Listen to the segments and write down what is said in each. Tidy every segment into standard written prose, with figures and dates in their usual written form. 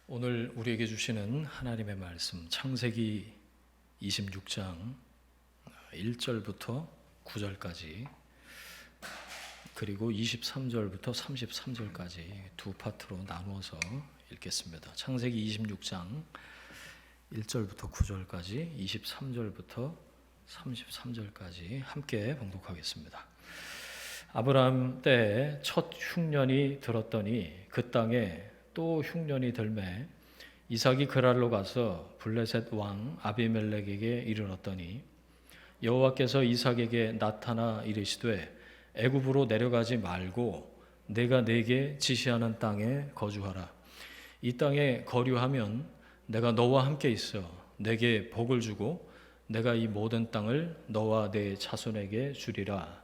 오늘 우리에게 주시는 하나님의 말씀 창세기 26장 1절부터 9절까지 그리고 23절부터 33절까지 두 파트로 나누어서 읽겠습니다. 창세기 26장 1절부터 9절까지 23절부터 33절까지 함께 봉독하겠습니다. 아브라함 때에 첫 흉년이 들었더니 그 땅에 또 흉년이 들매 이삭이 그랄로 가서 블레셋 왕 아비멜렉에게 이르렀더니 여호와께서 이삭에게 나타나 이르시되 애굽으로 내려가지 말고 내가 네게 지시하는 땅에 거주하라. 이 땅에 거류하면 내가 너와 함께 있어 네게 복을 주고 내가 이 모든 땅을 너와 네 자손에게 주리라.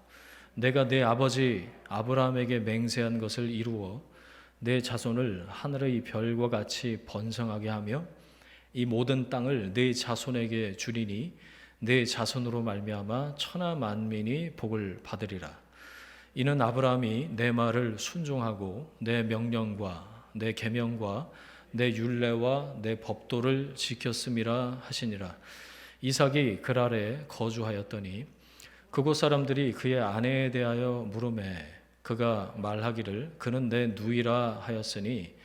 내가 네 아버지 아브라함에게 맹세한 것을 이루어 내 자손을 하늘의 별과 같이 번성하게 하며 이 모든 땅을 내 자손에게 주리니 내 자손으로 말미암아 천하 만민이 복을 받으리라. 이는 아브라함이 내 말을 순종하고 내 명령과 내 계명과 내 율례와 내 법도를 지켰음이라 하시니라. 이삭이 그랄에 거주하였더니 그곳 사람들이 그의 아내에 대하여 물으매 그가 말하기를 그는 내 누이라 하였으니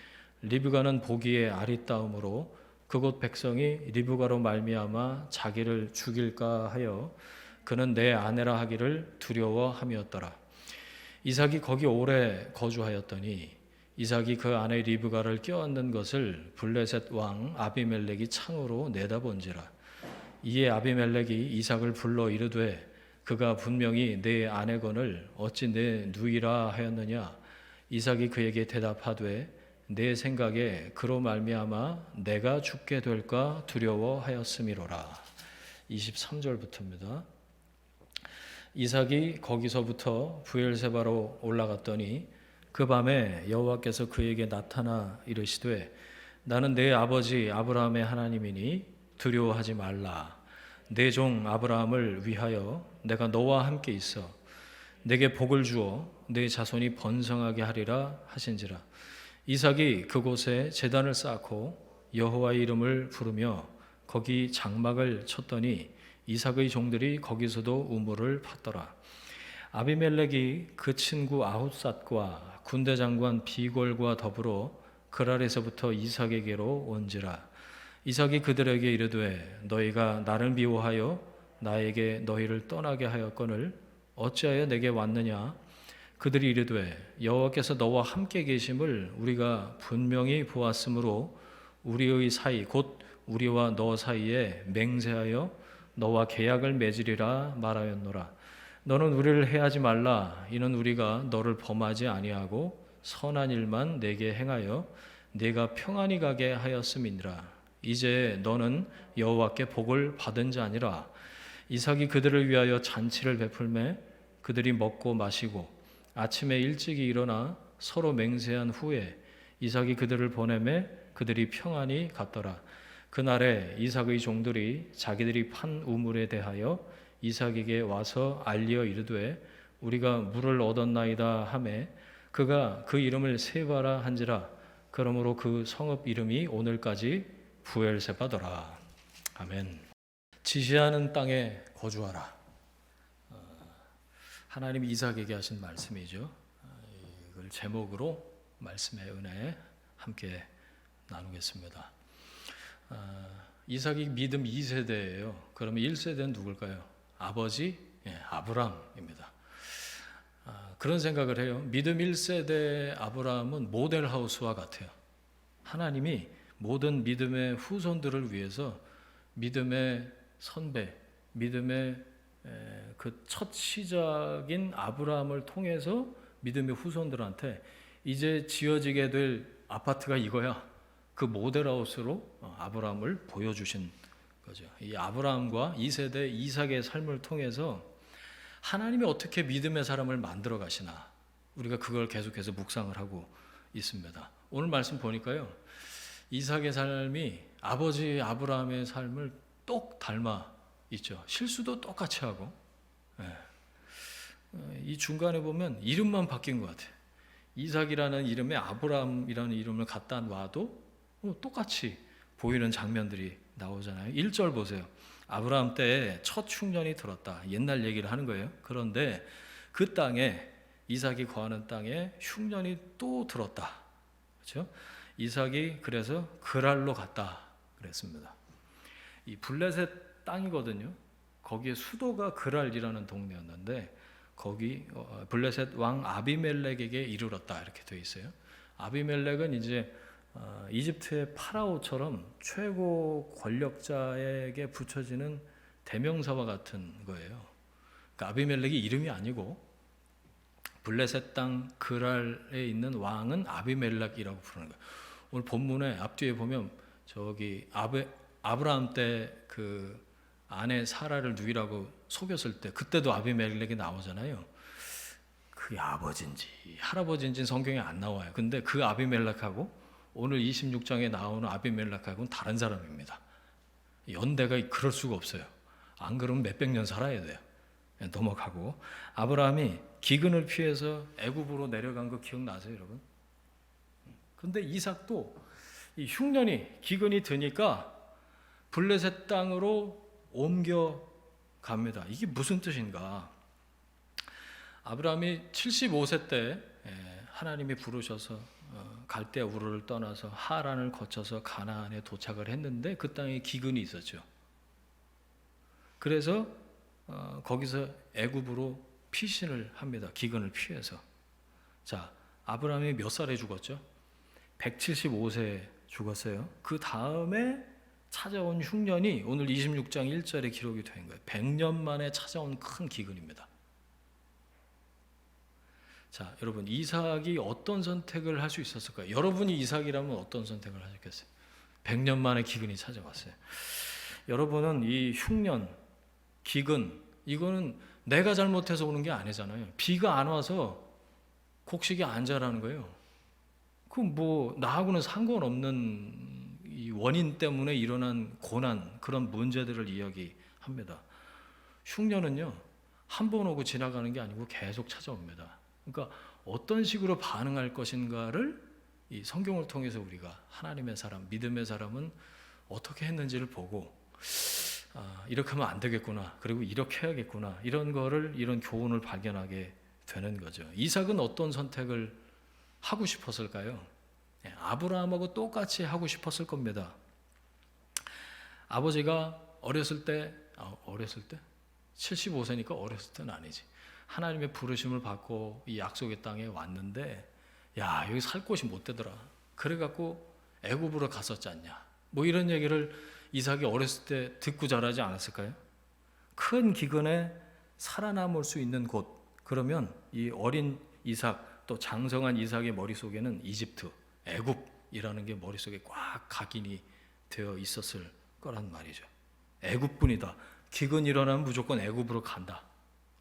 리브가는 보기에 아리따움으로 그곳 백성이 리브가로 말미암아 자기를 죽일까 하여 그는 내 아내라 하기를 두려워함이었더라. 이삭이 거기 오래 거주하였더니 이삭이 그 아내 리브가를 껴안는 것을 블레셋 왕 아비멜렉이 창으로 내다본지라. 이에 아비멜렉이 이삭을 불러 이르되 그가 분명히 내 아내건을 어찌 내 누이라 하였느냐. 이삭이 그에게 대답하되 내 생각에 그로 말미암아 내가 죽게 될까 두려워하였음이로라. 23절부터입니다. 이삭이 거기서부터 브엘세바로 올라갔더니 그 밤에 여호와께서 그에게 나타나 이르시되 나는 내 아버지 아브라함의 하나님이니 두려워하지 말라. 내 종 아브라함을 위하여 내가 너와 함께 있어 내게 복을 주어 내 자손이 번성하게 하리라 하신지라. 이삭이 그곳에 제단을 쌓고 여호와의 이름을 부르며 거기 장막을 쳤더니 이삭의 종들이 거기서도 우물을 팠더라. 아비멜렉이 그 친구 아훗삿과 군대 장관 비골과 더불어 그랄에서부터 이삭에게로 온지라. 이삭이 그들에게 이르되 너희가 나를 미워하여 나에게 너희를 떠나게 하였거늘 어찌하여 내게 왔느냐. 그들이 이르되 여호와께서 너와 함께 계심을 우리가 분명히 보았으므로 우리의 사이 곧 우리와 너 사이에 맹세하여 너와 계약을 맺으리라 말하였노라. 너는 우리를 해하지 말라. 이는 우리가 너를 범하지 아니하고 선한 일만 내게 행하여 네가 평안히 가게 하였음이니라. 이제 너는 여호와께 복을 받은 자니라. 이삭이 그들을 위하여 잔치를 베풀매 그들이 먹고 마시고 아침에 일찍이 일어나 서로 맹세한 후에 이삭이 그들을 보내매 그들이 평안히 갔더라. 그날에 이삭의 종들이 자기들이 판 우물에 대하여 이삭에게 와서 알려 이르되 우리가 물을 얻었나이다 하매 그가 그 이름을 세바라 한지라. 그러므로 그 성읍 이름이 오늘까지 브엘세바더라. 아멘. 지시하는 땅에 거주하라. 하나님이 이삭에게 하신 말씀이죠. 이걸 제목으로 말씀의 은혜 함께 나누겠습니다. 이삭이 믿음 2세대예요. 그러면 1세대는 누굴까요? 아버지 아브람입니다. 그런 생각을 해요. 믿음 1세대 아브라함은 모델하우스와 같아요. 하나님이 모든 믿음의 후손들을 위해서 믿음의 선배, 믿음의 그 첫 시작인 아브라함을 통해서 믿음의 후손들한테 이제 지어지게 될 아파트가 이거야. 그 모델하우스로 아브라함을 보여주신 거죠. 이 아브라함과 2세대 이삭의 삶을 통해서 하나님이 어떻게 믿음의 사람을 만들어 가시나 우리가 그걸 계속해서 묵상을 하고 있습니다. 오늘 말씀 보니까요. 이삭의 삶이 아버지 아브라함의 삶을 똑 닮아 있죠. 실수도 똑같이 하고 이 중간에 보면 이름만 바뀐 것 같아요. 이삭이라는 이름에 아브라함이라는 이름을 갖다 놔도 똑같이 보이는 장면들이 나오잖아요. 1절 보세요. 아브라함 때에 첫 흉년이 들었다. 옛날 얘기를 하는 거예요. 그런데 그 땅에, 이삭이 거하는 땅에 흉년이 또 들었다. 그렇죠? 이삭이 그래서 그랄로 갔다 그랬습니다. 이 블레셋 땅이거든요. 거기에 수도가 그랄이라는 동네였는데 거기 블레셋 왕 아비멜렉에게 이르렀다 이렇게 되어 있어요. 아비멜렉은 이제 이집트의 파라오처럼 최고 권력자에게 붙여지는 대명사와 같은 거예요. 그러니까 아비멜렉이 이름이 아니고 블레셋 땅 그랄에 있는 왕은 아비멜렉이라고 부르는 거예요. 오늘 본문에 앞뒤에 보면 저기 아브라함 때 그 아내 사라를 누이라고 속였을 때 그때도 아비멜렉이 나오잖아요. 그게 아버지인지 할아버지인지 성경에 안 나와요. 근데 그 아비멜렉하고 오늘 26장에 나오는 아비멜렉하고는 다른 사람입니다. 연대가 그럴 수가 없어요. 안 그러면 몇백 년 살아야 돼요. 넘어가고 아브라함이 기근을 피해서 애굽으로 내려간 거 기억나세요, 여러분? 근데 이삭도 이 흉년이 기근이 드니까 블레셋 땅으로 옮겨 갑니다. 이게 무슨 뜻인가? 아브라함이 75세 때 하나님이 부르셔서 갈대 우르를 떠나서 하란을 거쳐서 가나안에 도착을 했는데 그 땅에 기근이 있었죠. 그래서 거기서 애굽으로 피신을 합니다. 기근을 피해서. 자, 아브라함이 몇 살에 죽었죠? 175세에 죽었어요. 그 다음에 찾아온 흉년이 오늘 26장 1절에 기록이 된 거예요. 100년 만에 찾아온 큰 기근입니다. 자, 여러분, 이삭이 어떤 선택을 할 수 있었을까요? 여러분이 이삭이라면 어떤 선택을 하셨겠어요? 100년 만에 기근이 찾아왔어요. 여러분은 이 흉년, 기근, 이거는 내가 잘못해서 오는 게 아니잖아요. 비가 안 와서 곡식이 안 자라는 거예요. 그럼 뭐 나하고는 상관없는 이 원인 때문에 일어난 고난, 그런 문제들을 이야기합니다. 흉년은요, 한 번 오고 지나가는 게 아니고 계속 찾아옵니다. 그러니까 어떤 식으로 반응할 것인가를 이 성경을 통해서 우리가 하나님의 사람, 믿음의 사람은 어떻게 했는지를 보고 이렇게 하면 안 되겠구나, 그리고 이렇게 해야겠구나, 이런 거를, 이런 교훈을 발견하게 되는 거죠. 이삭은 어떤 선택을 하고 싶었을까요? 아브라함하고 똑같이 하고 싶었을 겁니다. 아버지가 어렸을 때 75세니까 어렸을 때는 아니지. 하나님의 부르심을 받고 이 약속의 땅에 왔는데, 야, 여기 살 곳이 못 되더라. 그래갖고 애굽으로 갔었지 않냐. 뭐 이런 얘기를 이삭이 어렸을 때 듣고 자라지 않았을까요? 큰 기근에 살아남을 수 있는 곳, 그러면 이 어린 이삭, 또 장성한 이삭의 머릿속에는 이집트, 애굽이라는 게 머릿속에 꽉 각인이 되어 있었을 거란 말이죠. 애굽뿐이다. 기근 일어나면 무조건 애굽으로 간다.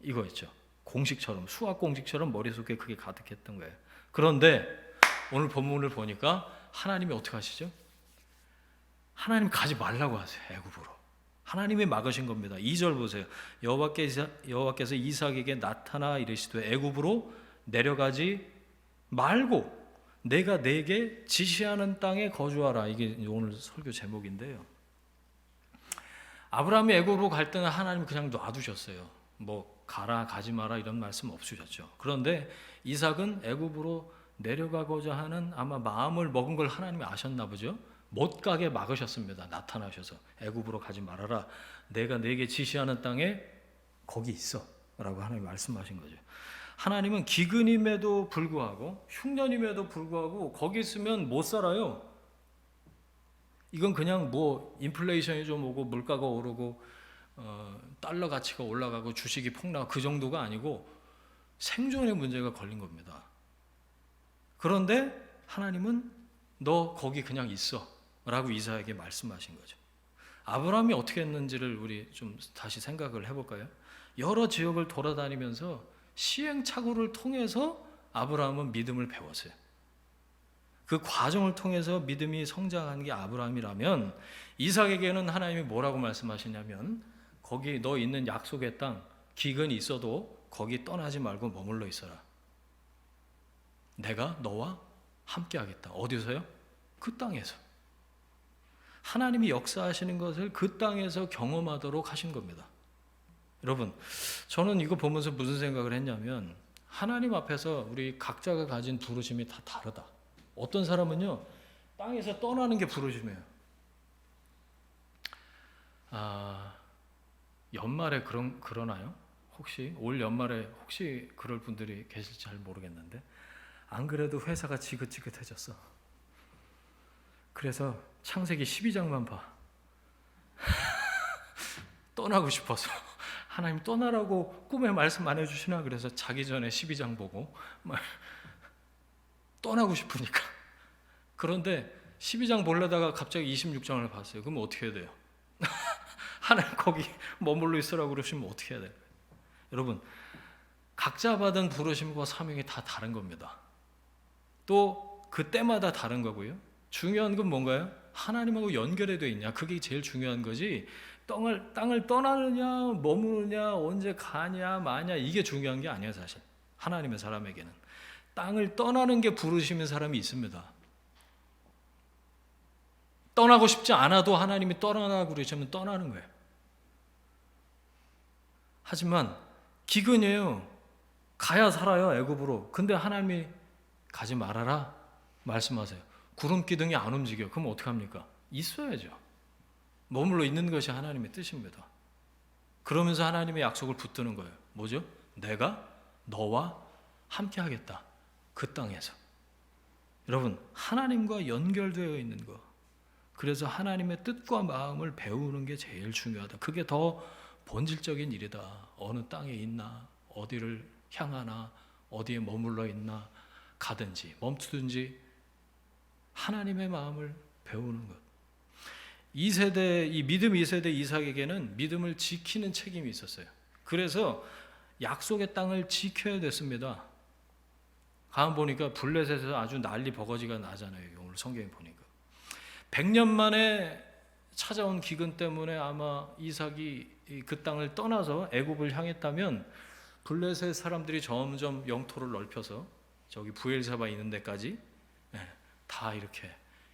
이거였죠. 공식처럼, 수학 공식처럼 머릿속에 그게 가득했던 거예요. 그런데 오늘 본문을 보니까 하나님이 어떻게 하시죠? 하나님 가지 말라고 하세요. 애굽으로. 하나님이 막으신 겁니다. 2절 보세요. 여호와께서 이삭에게 나타나 이르시되 애굽으로 내려가지 말고 내가 내게 지시하는 땅에 거주하라. 이게 오늘 설교 제목인데요. 아브라함이 애굽으로 갈 때는 하나님 그냥 놔두셨어요. 뭐 가라 가지 마라 이런 말씀 없으셨죠. 그런데 이삭은 애굽으로 내려가고자 하는 아마 마음을 먹은 걸 하나님이 아셨나 보죠. 못 가게 막으셨습니다. 나타나셔서 애굽으로 가지 말아라. 내가 내게 지시하는 땅에 거기 있어 라고 하나님이 말씀하신 거죠. 하나님은 기근임에도 불구하고 흉년임에도 불구하고 거기 있으면 못 살아요. 이건 그냥 뭐 인플레이션이 좀 오고 물가가 오르고 달러 가치가 올라가고 주식이 폭락하고 그 정도가 아니고 생존의 문제가 걸린 겁니다. 그런데 하나님은 너 거기 그냥 있어 라고 이삭에게 말씀하신 거죠. 아브라함이 어떻게 했는지를 우리 좀 다시 생각을 해볼까요? 여러 지역을 돌아다니면서 시행착오를 통해서 아브라함은 믿음을 배웠어요. 그 과정을 통해서 믿음이 성장한 게 아브라함이라면 이삭에게는 하나님이 뭐라고 말씀하시냐면 거기 너 있는 약속의 땅 기근이 있어도 거기 떠나지 말고 머물러 있어라. 내가 너와 함께 하겠다. 어디서요? 그 땅에서. 하나님이 역사하시는 것을 그 땅에서 경험하도록 하신 겁니다. 여러분, 저는 이거 보면서 무슨 생각을 했냐면 하나님 앞에서 우리 각자가 가진 부르심이 다 다르다. 어떤 사람은요, 땅에서 떠나는 게 부르심이에요. 연말에 그러나요? 혹시 올 연말에 혹시 그럴 분들이 계실지 잘 모르겠는데, 안 그래도 회사가 지긋지긋해졌어. 그래서 창세기 12장만 봐. 떠나고 싶어서. 하나님 떠나라고 꿈에 말씀 안 해주시나? 그래서 자기 전에 12장 보고 떠나고 싶으니까. 그런데 12장 보려다가 갑자기 26장을 봤어요. 그럼 어떻게 해야 돼요? 하나님 거기 머물러 있으라고 그러시면 어떻게 해야 돼요? 여러분, 각자 받은 부르심과 사명이 다 다른 겁니다. 또 그때마다 다른 거고요. 중요한 건 뭔가요? 하나님하고 연결이 되어 있냐, 그게 제일 중요한 거지. 땅을 떠나느냐 머무느냐 언제 가냐 마냐 이게 중요한 게 아니에요. 사실 하나님의 사람에게는 땅을 떠나는 게 부르시는 사람이 있습니다. 떠나고 싶지 않아도 하나님이 떠나라고 그러시면 떠나는 거예요. 하지만 기근이에요. 가야 살아요, 애굽으로. 근데 하나님이 가지 말아라 말씀하세요. 구름 기둥이 안 움직여. 그럼 어떡합니까? 있어야죠. 머물러 있는 것이 하나님의 뜻입니다. 그러면서 하나님의 약속을 붙드는 거예요. 뭐죠? 내가 너와 함께 하겠다. 그 땅에서. 여러분, 하나님과 연결되어 있는 거. 그래서 하나님의 뜻과 마음을 배우는 게 제일 중요하다. 그게 더 본질적인 일이다. 어느 땅에 있나, 어디를 향하나, 어디에 머물러 있나, 가든지 멈추든지 하나님의 마음을 배우는 것. 이 믿음 2세대 이삭에게는 믿음을 지키는 책임이 있었어요. 그래서 약속의 땅을 지켜야 됐습니다. 가만 보니까 블레셋에서 아주 난리 버거지가 나잖아요. 오늘 성경에 보니까 100년 만에 찾아온 기근 때문에 아마 이삭이 그 땅을 떠나서 애굽을 향했다면 블레셋 사람들이 점점 영토를 넓혀서 저기 부엘세바 있는 데까지 다 이렇게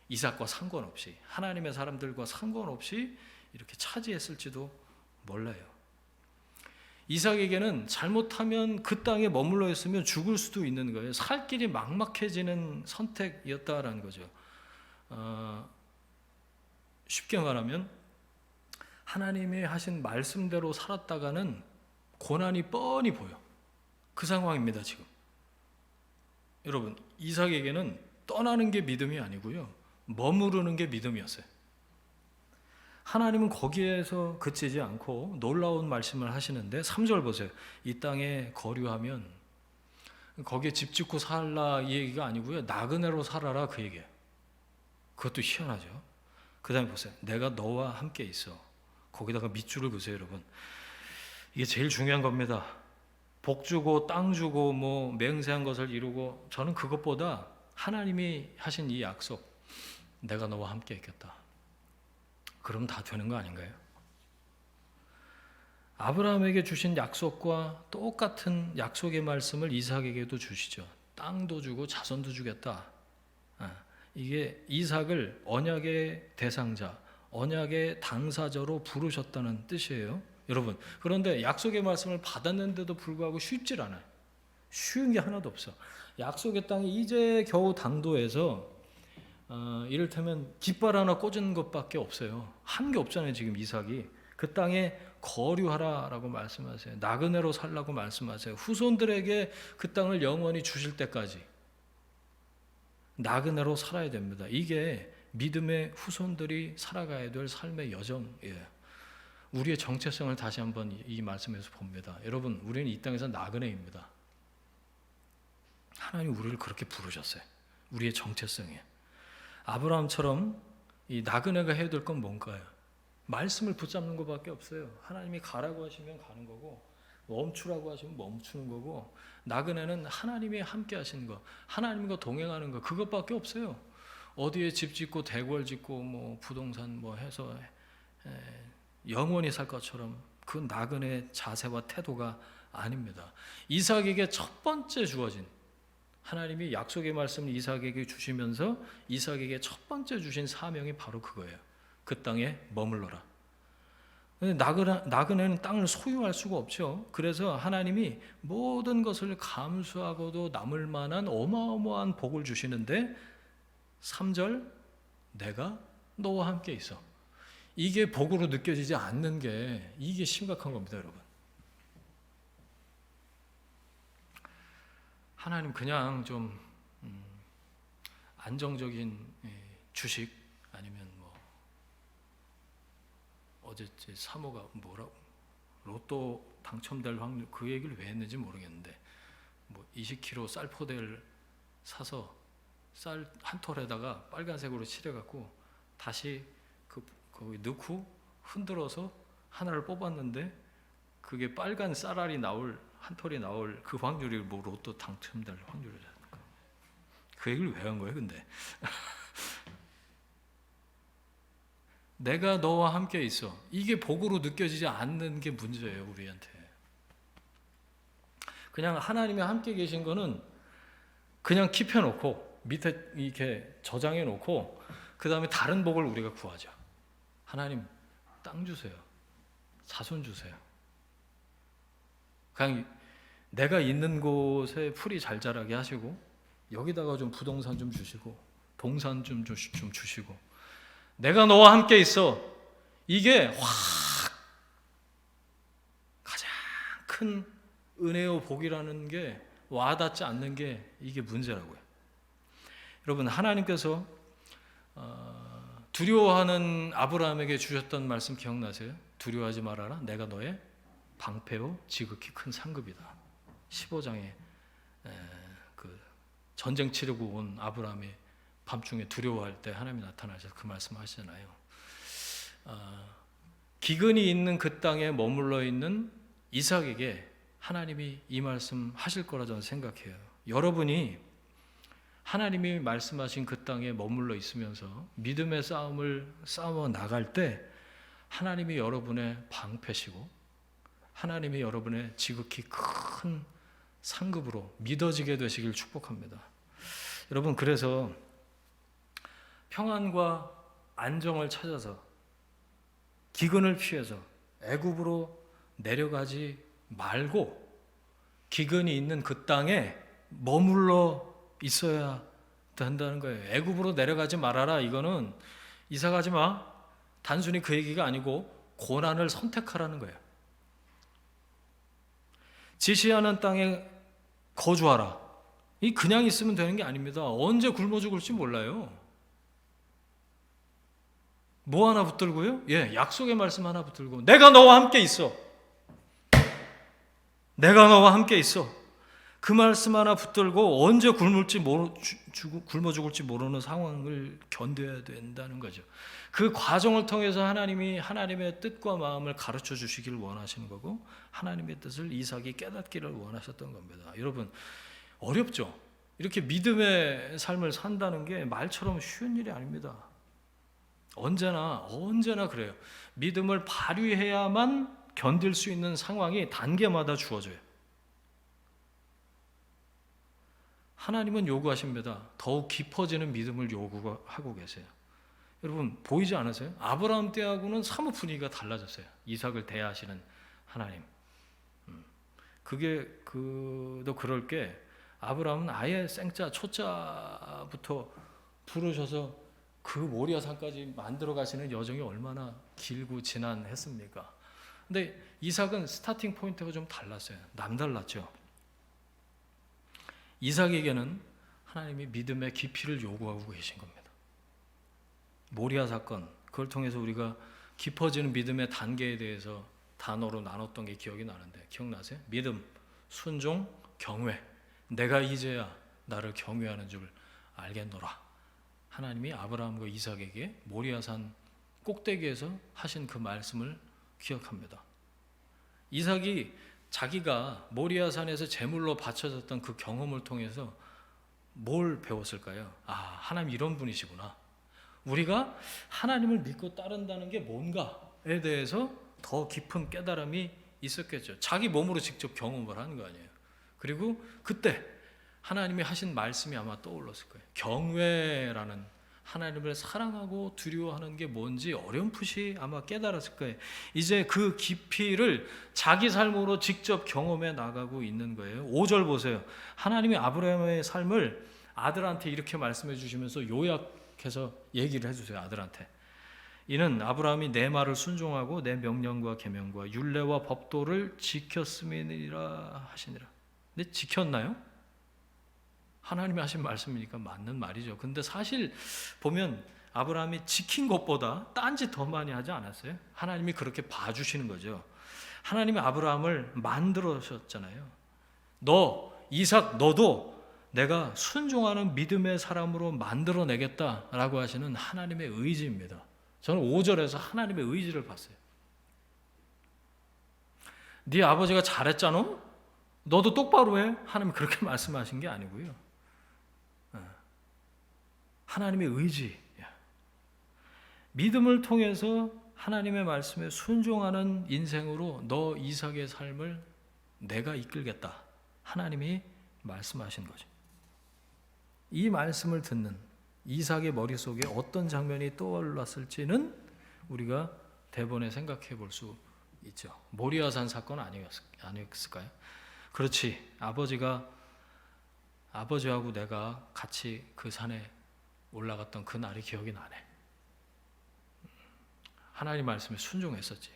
이삭과 상관없이 하나님의 사람들과 상관없이 이렇게 차지했을지도 몰라요. 이삭에게는 잘못하면 그 땅에 머물러 있으면 죽을 수도 있는 거예요. 살 길이 막막해지는 선택이었다라는 거죠. 쉽게 말하면 하나님이 하신 말씀대로 살았다가는 고난이 뻔히 보여. 그 상황입니다. 지금 여러분, 이삭에게는 떠나는 게 믿음이 아니고요, 머무르는 게 믿음이었어요. 하나님은 거기에서 그치지 않고 놀라운 말씀을 하시는데 3절 보세요. 이 땅에 거류하면 거기에 집 짓고 살라 이 얘기가 아니고요, 나그네로 살아라 그 얘기예요. 그것도 희한하죠. 그 다음에 보세요. 내가 너와 함께 있어. 거기다가 밑줄을 그으세요. 여러분, 이게 제일 중요한 겁니다. 복 주고 땅 주고 뭐 맹세한 것을 이루고, 저는 그것보다 하나님이 하신 이 약속, 내가 너와 함께 있겠다. 그럼 다 되는 거 아닌가요? 아브라함에게 주신 약속과 똑같은 약속의 말씀을 이삭에게도 주시죠. 땅도 주고 자손도 주겠다. 이게 이삭을 언약의 대상자, 언약의 당사자로 부르셨다는 뜻이에요. 여러분, 그런데 약속의 말씀을 받았는데도 불구하고 쉽질 않아요. 쉬운 게 하나도 없어. 약속의 땅이 이제 겨우 당도해서 이를테면 깃발 하나 꽂은 것밖에 없어요. 한 게 없잖아요. 지금 이삭이 그 땅에 거류하라라고 말씀하세요. 나그네로 살라고 말씀하세요. 후손들에게 그 땅을 영원히 주실 때까지 나그네로 살아야 됩니다. 이게 믿음의 후손들이 살아가야 될 삶의 여정이에요. 우리의 정체성을 다시 한번 이 말씀에서 봅니다. 여러분, 우리는 이 땅에서 나그네입니다. 하나님 우리를 그렇게 부르셨어요. 우리의 정체성이에요. 아브라함처럼 이 나그네가 해야 될 건 뭔가요? 말씀을 붙잡는 것밖에 없어요. 하나님이 가라고 하시면 가는 거고, 멈추라고 하시면 멈추는 거고, 나그네는 하나님이 함께 하시는 거, 하나님과 동행하는 거, 그것밖에 없어요. 어디에 집 짓고 대궐 짓고 뭐 부동산 뭐 해서 영원히 살 것처럼 그 나그네의 자세와 태도가 아닙니다. 이삭에게 첫 번째 주어진, 하나님이 약속의 말씀을 이삭에게 주시면서 이삭에게 첫 번째 주신 사명이 바로 그거예요. 그 땅에 머물러라. 근데 나그네는 땅을 소유할 수가 없죠. 그래서 하나님이 모든 것을 감수하고도 남을 만한 어마어마한 복을 주시는데 3절 내가 너와 함께 있어. 이게 복으로 느껴지지 않는 게 이게 심각한 겁니다, 여러분. 하나님 그냥 좀 안정적인 주식 아니면 뭐 어제 제 사모가 뭐라고 로또 당첨될 확률 그 얘기를 왜 했는지 모르겠는데 뭐 20kg 쌀포대를 사서 쌀 한 톨에다가 빨간색으로 칠해갖고 다시 거기 넣고 흔들어서 하나를 뽑았는데 그게 빨간 쌀알이 나올 한 톨이 나올 그 확률이 뭐 로또 당첨될 확률이라는 거. 그 얘기를 왜 한 거예요, 근데? 내가 너와 함께 있어. 이게 복으로 느껴지지 않는 게 문제예요, 우리한테. 그냥 하나님이 함께 계신 거는 그냥 킵해놓고 밑에 이렇게 저장해놓고 그 다음에 다른 복을 우리가 구하자. 하나님 땅 주세요. 자손 주세요. 그냥 내가 있는 곳에 풀이 잘 자라게 하시고 여기다가 좀 부동산 좀 주시고 동산 좀 주시고 내가 너와 함께 있어. 이게 확 가장 큰 은혜요 복이라는 게 와닿지 않는 게 이게 문제라고요. 여러분 하나님께서 두려워하는 아브라함에게 주셨던 말씀 기억나세요? 두려워하지 말아라. 내가 너의 방패요 지극히 큰 상급이다. 15장에 그 전쟁 치르고 온 아브라함이 밤중에 두려워할 때 하나님이 나타나셔서 그 말씀 하시잖아요. 기근이 있는 그 땅에 머물러 있는 이삭에게 하나님이 이 말씀 하실 거라 저는 생각해요. 여러분이 하나님이 말씀하신 그 땅에 머물러 있으면서 믿음의 싸움을 싸워 나갈 때 하나님이 여러분의 방패시고 하나님이 여러분의 지극히 큰 상급으로 믿어지게 되시길 축복합니다. 여러분 그래서 평안과 안정을 찾아서 기근을 피해서 애굽으로 내려가지 말고 기근이 있는 그 땅에 머물러 있어야 된다는 거예요. 애굽으로 내려가지 말아라. 이거는 이사 가지 마. 단순히 그 얘기가 아니고 고난을 선택하라는 거예요. 지시하는 땅에 거주하라. 이 그냥 있으면 되는 게 아닙니다. 언제 굶어 죽을지 몰라요. 뭐 하나 붙들고요? 약속의 말씀 하나 붙들고 내가 너와 함께 있어. 내가 너와 함께 있어. 그 말씀 하나 붙들고 언제 굶어 죽을지 모르는 상황을 견뎌야 된다는 거죠. 그 과정을 통해서 하나님이 하나님의 뜻과 마음을 가르쳐 주시기를 원하시는 거고 하나님의 뜻을 이삭이 깨닫기를 원하셨던 겁니다. 여러분 어렵죠? 이렇게 믿음의 삶을 산다는 게 말처럼 쉬운 일이 아닙니다. 언제나 그래요. 믿음을 발휘해야만 견딜 수 있는 상황이 단계마다 주어져요. 하나님은 요구하십니다. 더욱 깊어지는 믿음을 요구하고 계세요. 여러분 보이지 않으세요? 아브라함 때하고는 사뭇 분위기가 달라졌어요. 이삭을 대하시는 하나님. 그도 그럴 게 아브라함은 아예 생자 초자부터 부르셔서 그 모리아 산까지 만들어 가시는 여정이 얼마나 길고 지난했습니까? 근데 이삭은 스타팅 포인트가 좀 달랐어요. 남달랐죠. 이삭에게는 하나님이 믿음의 깊이를 요구하고 계신 겁니다. 모리아 사건, 그걸 통해서 우리가 깊어지는 믿음의 단계에 대해서 단어로 나눴던 게 기억이 나는데 기억나세요? 믿음, 순종, 경외. 내가 이제야 나를 경외하는 줄 알겠노라. 하나님이 아브라함과 이삭에게 모리아산 꼭대기에서 하신 그 말씀을 기억합니다. 이삭이 자기가 모리아산에서 제물로 바쳐졌던 그 경험을 통해서 뭘 배웠을까요? 하나님 이런 분이시구나. 우리가 하나님을 믿고 따른다는 게 뭔가에 대해서 더 깊은 깨달음이 있었겠죠. 자기 몸으로 직접 경험을 하는 거 아니에요. 그리고 그때 하나님이 하신 말씀이 아마 떠올랐을 거예요. 경외라는 하나님을 사랑하고 두려워하는 게 뭔지 어렴풋이 아마 깨달았을 거예요. 이제 그 깊이를 자기 삶으로 직접 경험해 나가고 있는 거예요. 5절 보세요. 하나님이 아브라함의 삶을 아들한테 이렇게 말씀해 주시면서 요약해서 얘기를 해주세요. 아들한테. 이는 아브라함이 내 말을 순종하고 내 명령과 계명과 율례와 법도를 지켰음이니라 하시니라. 근데 지켰나요? 하나님이 하신 말씀이니까 맞는 말이죠. 근데 사실 보면 아브라함이 지킨 것보다 딴짓 더 많이 하지 않았어요? 하나님이 그렇게 봐주시는 거죠. 하나님이 아브라함을 만들으셨잖아요. 너 이삭 너도 내가 순종하는 믿음의 사람으로 만들어내겠다라고 하시는 하나님의 의지입니다. 저는 5절에서 하나님의 의지를 봤어요. 네 아버지가 잘했잖아? 너도 똑바로 해? 하나님이 그렇게 말씀하신 게 아니고요. 하나님의 의지, 믿음을 통해서 하나님의 말씀에 순종하는 인생으로 너 이삭의 삶을 내가 이끌겠다. 하나님이 말씀하신 거죠. 이 말씀을 듣는 이삭의 머릿속에 어떤 장면이 떠올랐을지는 우리가 대본에 생각해 볼 수 있죠. 모리아산 사건 아니었을까요? 그렇지. 아버지하고 내가 같이 그 산에 올라갔던 그 날이 기억이 나네. 하나님 말씀에 순종했었지.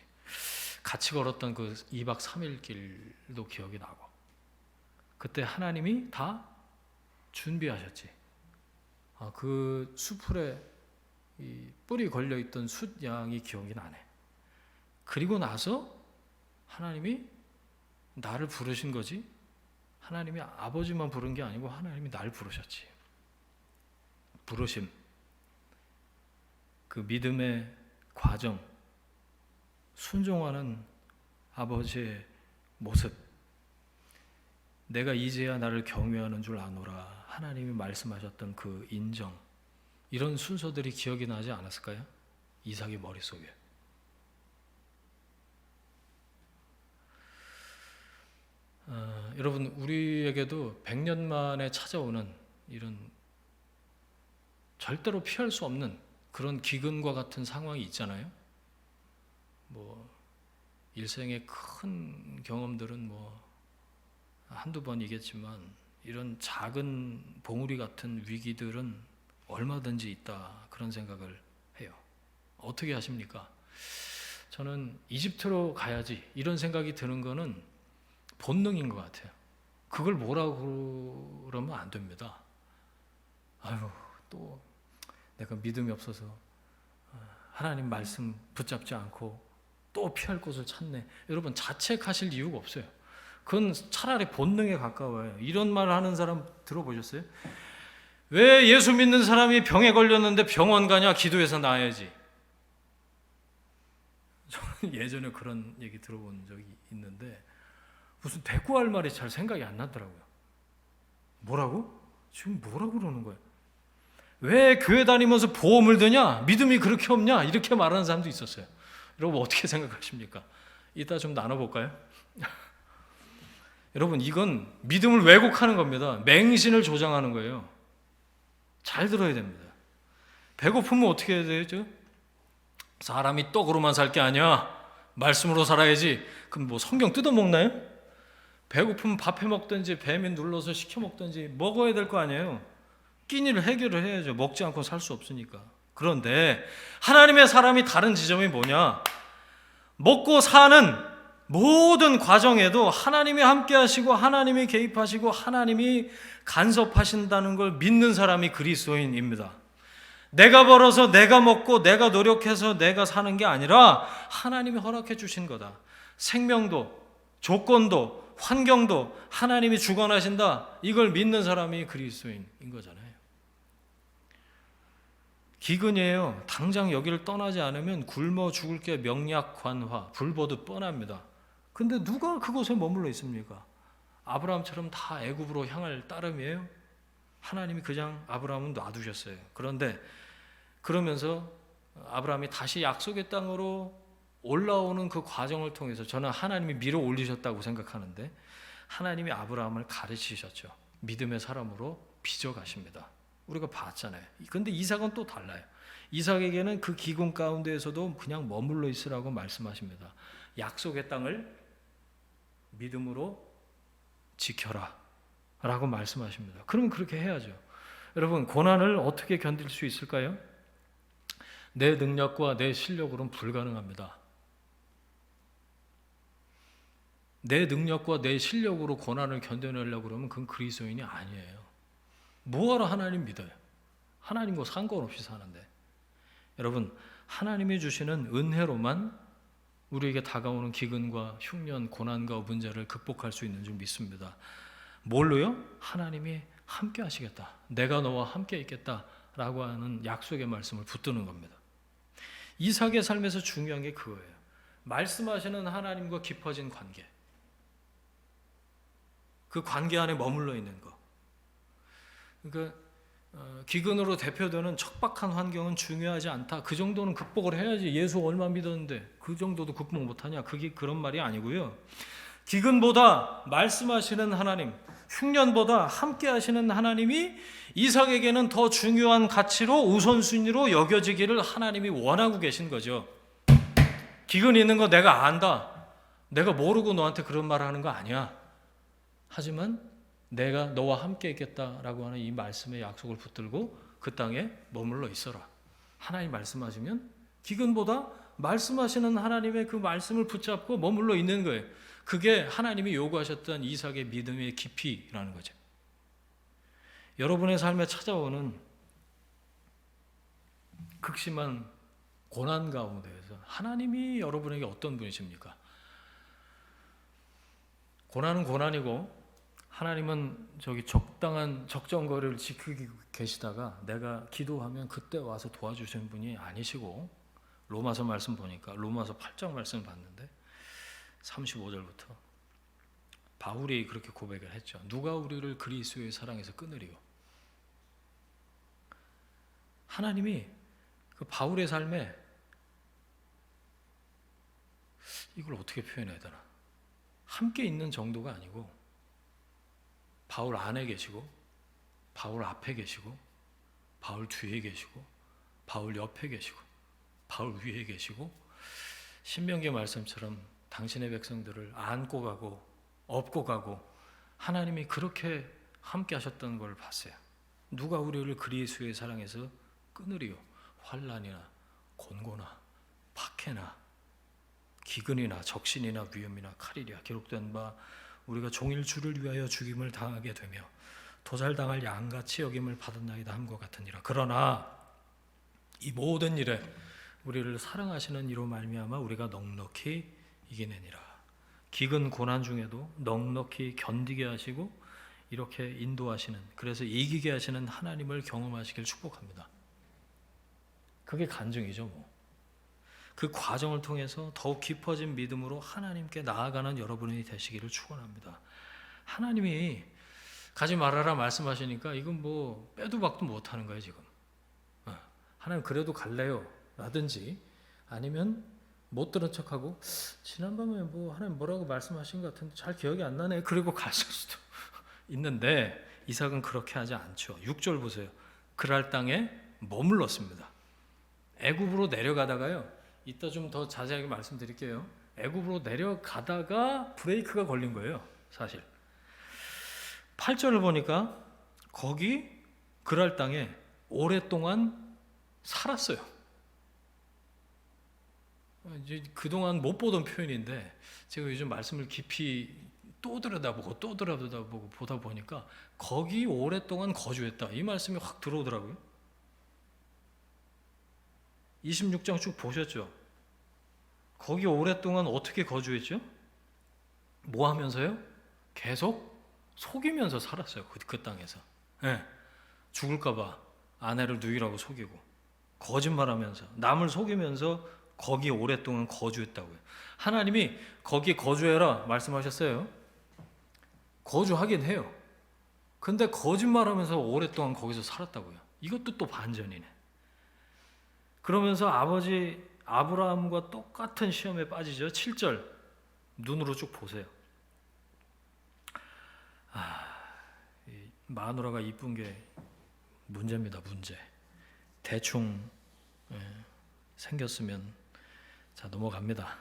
같이 걸었던 그 2박 3일 길도 기억이 나고, 그때 하나님이 다 준비하셨지. 그 수풀에 이 뿔이 걸려있던 숫양이 기억이 나네. 그리고 나서 하나님이 나를 부르신 거지, 하나님이 아버지만 부른 게 아니고 하나님이 날 부르셨지. 부르심, 그 믿음의 과정, 순종하는 아버지의 모습, 내가 이제야 나를 경외하는 줄 아노라 하나님이 말씀하셨던 그 인정, 이런 순서들이 기억이 나지 않았을까요? 이삭의 머릿속에. 여러분, 우리에게도 100년 만에 찾아오는 이런 절대로 피할 수 없는 그런 기근과 같은 상황이 있잖아요. 일생의 큰 경험들은 한두 번이겠지만 이런 작은 봉우리 같은 위기들은 얼마든지 있다, 그런 생각을 해요. 어떻게 하십니까? 저는 이집트로 가야지 이런 생각이 드는 거는 본능인 것 같아요. 그걸 뭐라고 그러면 안 됩니다. 또 내가 믿음이 없어서 하나님 말씀 붙잡지 않고 또 피할 곳을 찾네. 여러분, 자책하실 이유가 없어요. 그건 차라리 본능에 가까워요. 이런 말 하는 사람 들어보셨어요? 왜 예수 믿는 사람이 병에 걸렸는데 병원 가냐? 기도해서 나아야지. 저는 예전에 그런 얘기 들어본 적이 있는데 무슨 대꾸할 말이 잘 생각이 안 나더라고요. 뭐라고? 지금 뭐라고 그러는 거예요? 왜 교회 다니면서 보험을 드냐? 믿음이 그렇게 없냐? 이렇게 말하는 사람도 있었어요. 여러분, 어떻게 생각하십니까? 이따 좀 나눠볼까요? 여러분, 이건 믿음을 왜곡하는 겁니다. 맹신을 조장하는 거예요. 잘 들어야 됩니다. 배고프면 어떻게 해야 되죠? 사람이 떡으로만 살 게 아니야. 말씀으로 살아야지. 그럼 성경 뜯어먹나요? 배고프면 밥해 먹든지 배민 눌러서 시켜 먹든지 먹어야 될 거 아니에요. 끼니를 해결을 해야죠. 먹지 않고 살 수 없으니까. 그런데 하나님의 사람이 다른 지점이 뭐냐? 먹고 사는 모든 과정에도 하나님이 함께 하시고 하나님이 개입하시고 하나님이 간섭하신다는 걸 믿는 사람이 그리스도인입니다. 내가 벌어서 내가 먹고 내가 노력해서 내가 사는 게 아니라 하나님이 허락해 주신 거다. 생명도 조건도 환경도 하나님이 주관하신다. 이걸 믿는 사람이 그리스도인인 거잖아요. 기근이에요. 당장 여기를 떠나지 않으면 굶어 죽을 게 명약관화, 불보듯 뻔합니다. 근데 누가 그곳에 머물러 있습니까? 아브라함처럼 다 애굽으로 향할 따름이에요? 하나님이 그냥 아브라함은 놔두셨어요. 그런데 그러면서 아브라함이 다시 약속의 땅으로 올라오는 그 과정을 통해서 저는 하나님이 밀어 올리셨다고 생각하는데 하나님이 아브라함을 가르치셨죠. 믿음의 사람으로 빚어가십니다. 우리가 봤잖아요. 근데 이삭은 또 달라요. 이삭에게는 그 기근 가운데에서도 그냥 머물러 있으라고 말씀하십니다. 약속의 땅을 믿음으로 지켜라 라고 말씀하십니다. 그러면 그렇게 해야죠. 여러분, 고난을 어떻게 견딜 수 있을까요? 내 능력과 내 실력으로는 불가능합니다. 내 능력과 내 실력으로 고난을 견뎌내려고 그러면 그건 그리스도인이 아니에요. 뭐하러 하나님 믿어요? 하나님과 상관없이 사는데. 여러분, 하나님이 주시는 은혜로만 우리에게 다가오는 기근과 흉년, 고난과 문제를 극복할 수 있는 줄 믿습니다. 뭘로요? 하나님이 함께 하시겠다. 내가 너와 함께 있겠다라고 하는 약속의 말씀을 붙드는 겁니다. 이삭의 삶에서 중요한 게 그거예요. 말씀하시는 하나님과 깊어진 관계. 그 관계 안에 머물러 있는 거. 그러니까 기근으로 대표되는 척박한 환경은 중요하지 않다. 그 정도는 극복을 해야지. 예수 얼마 믿었는데 그 정도도 극복 못하냐. 그게 그런 말이 아니고요. 기근보다 말씀하시는 하나님, 흉년보다 함께 하시는 하나님이 이삭에게는 더 중요한 가치로 우선순위로 여겨지기를 하나님이 원하고 계신 거죠. 기근이 있는 거 내가 안다. 내가 모르고 너한테 그런 말을 하는 거 아니야. 하지만 내가 너와 함께 있겠다라고 하는 이 말씀의 약속을 붙들고 그 땅에 머물러 있어라. 하나님 말씀하시면 기근보다 말씀하시는 하나님의 그 말씀을 붙잡고 머물러 있는 거예요. 그게 하나님이 요구하셨던 이삭의 믿음의 깊이라는 거죠. 여러분의 삶에 찾아오는 극심한 고난 가운데에서 하나님이 여러분에게 어떤 분이십니까? 고난은 고난이고 하나님은 적당한 적정거리를 지키고 계시다가 내가 기도하면 그때 와서 도와주시는 분이 아니시고, 로마서 말씀 보니까 로마서 8장 말씀 봤는데 35절부터 바울이 그렇게 고백을 했죠. 누가 우리를 그리스도의 사랑에서 끊으리요? 하나님이 그 바울의 삶에 이걸 어떻게 표현해야 되나? 함께 있는 정도가 아니고 바울 안에 계시고 바울 앞에 계시고 바울 뒤에 계시고 바울 옆에 계시고 바울 위에 계시고 신명기 말씀처럼 당신의 백성들을 안고 가고 업고 가고 하나님이 그렇게 함께 하셨던 걸 봤어요. 누가 우리를 그리스도의 사랑에서 끊으리요? 환난이나 곤고나 박해나 기근이나 적신이나 위험이나 칼이랴. 기록된 바 우리가 종일 주를 위하여 죽임을 당하게 되며 도살당할 양같이 여김을 받았나이다 함과 같으니라. 그러나 이 모든 일에 우리를 사랑하시는 이로 말미암아 우리가 넉넉히 이기느니라. 기근 고난 중에도 넉넉히 견디게 하시고 이렇게 인도하시는, 그래서 이기게 하시는 하나님을 경험하시길 축복합니다. 그게 간증이죠. 뭐. 그 과정을 통해서 더욱 깊어진 믿음으로 하나님께 나아가는 여러분이 되시기를 축원합니다. 하나님이 가지 말아라 말씀하시니까 이건 뭐 빼도 박도 못하는 거예요 지금. 하나님 그래도 갈래요 라든지, 아니면 못 들은 척하고 지난밤에 뭐 하나님 뭐라고 말씀하신 것 같은데 잘 기억이 안 나네 그리고 갔을 수도 있는데, 이삭은 그렇게 하지 않죠. 6절 보세요. 그랄 땅에 머물렀습니다. 애굽으로 내려가다가요, 이따 좀 더 자세하게 말씀드릴게요. 애굽으로 내려가다가 브레이크가 걸린 거예요 사실. 8절을 보니까 거기 그랄 땅에 오랫동안 살았어요. 이제 그동안 못 보던 표현인데 제가 요즘 말씀을 깊이 또 들여다보고 보다 보니까 거기 오랫동안 거주했다, 이 말씀이 확 들어오더라고요. 26장 쭉 보셨죠? 거기 오랫동안 어떻게 거주했죠? 뭐 하면서요? 계속 속이면서 살았어요. 그 땅에서. 네. 죽을까봐 아내를 누이라고 속이고 거짓말하면서 남을 속이면서 거기 오랫동안 거주했다고요. 하나님이 거기 거주해라 말씀하셨어요. 거주하긴 해요. 근데 거짓말하면서 오랫동안 거기서 살았다고요. 이것도 또 반전이네. 그러면서 아버지 아브라함과 똑같은 시험에 빠지죠. 7절 눈으로 쭉 보세요. 이 마누라가 이쁜 게 문제입니다. 문제. 대충 생겼으면 자 넘어갑니다.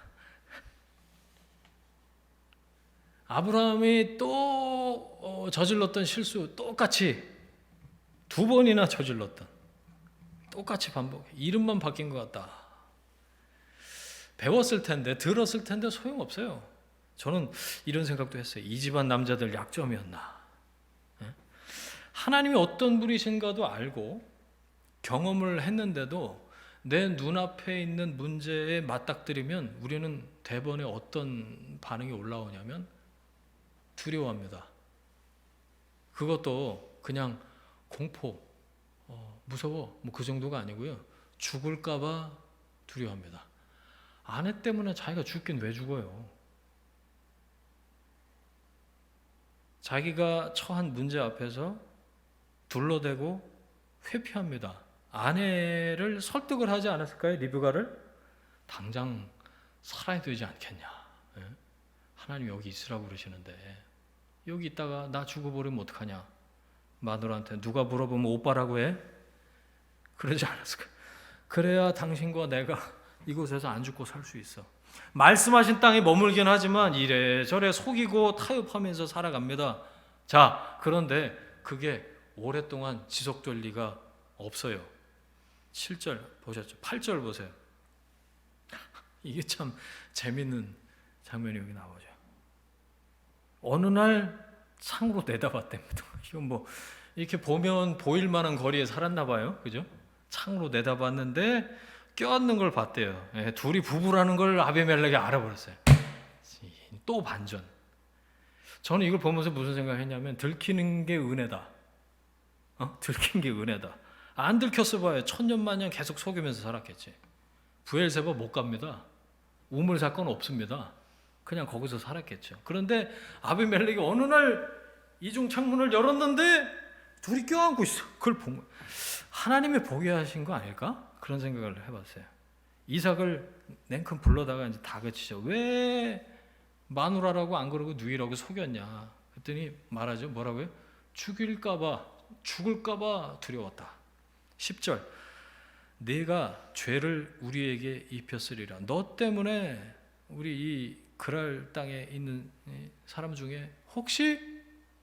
아브라함이 또 저질렀던 실수 똑같이 두 번이나 저질렀던 똑같이 반복. 이름만 바뀐 것 같다. 배웠을 텐데 들었을 텐데 소용없어요. 저는 이런 생각도 했어요. 이 집안 남자들 약점이었나. 하나님이 어떤 분이신가도 알고 경험을 했는데도 내 눈앞에 있는 문제에 맞닥뜨리면 우리는 대번에 어떤 반응이 올라오냐면 두려워합니다. 그것도 그냥 공포, 무서워 뭐 그 정도가 아니고요. 죽을까 봐 두려워합니다. 아내 때문에 자기가 죽긴 왜 죽어요? 자기가 처한 문제 앞에서 둘러대고 회피합니다. 아내를 설득을 하지 않았을까요? 리브가를 당장 살아야 되지 않겠냐. 하나님 여기 있으라고 그러시는데 여기 있다가 나 죽어버리면 어떡하냐. 마누라한테 누가 물어보면 오빠라고 해? 그러지 않았을까요? 그래야 당신과 내가 이곳에서 안 죽고 살 수 있어. 말씀하신 땅에 머물긴 하지만 이래저래 속이고 타협하면서 살아갑니다. 자, 그런데 그게 오랫동안 지속될 리가 없어요. 7절 보셨죠? 8절 보세요. 이게 참 재밌는 장면이 여기 나오죠. 어느 날 창으로 내다봤답니다. 이건 뭐 이렇게 보면 보일 만한 거리에 살았나 봐요. 그죠? 창으로 내다봤는데 껴안는 걸 봤대요. 둘이 부부라는 걸 아비멜렉이 알아버렸어요. 또 반전. 저는 이걸 보면서 무슨 생각했냐면 들키는 게 은혜다. 들킨 게 은혜다. 안 들켰어 봐요. 천년만년 계속 속이면서 살았겠지. 브엘세바 못 갑니다. 우물 사건 없습니다. 그냥 거기서 살았겠죠. 그런데 아비멜렉이 어느 날 이중 창문을 열었는데 둘이 껴안고 있어. 그걸 본 거예요. 하나님이 보게 하신 거 아닐까? 그런 생각을 해봤어요. 이삭을 냉큼 불러다가 이제 다그치죠. 왜 마누라라고 안 그러고 누이라고 속였냐? 그랬더니 말하죠. 뭐라고요? 죽을까봐 두려웠다. 10절. 네가 죄를 우리에게 입혔으리라. 너 때문에 우리 이 그랄 땅에 있는 사람 중에 혹시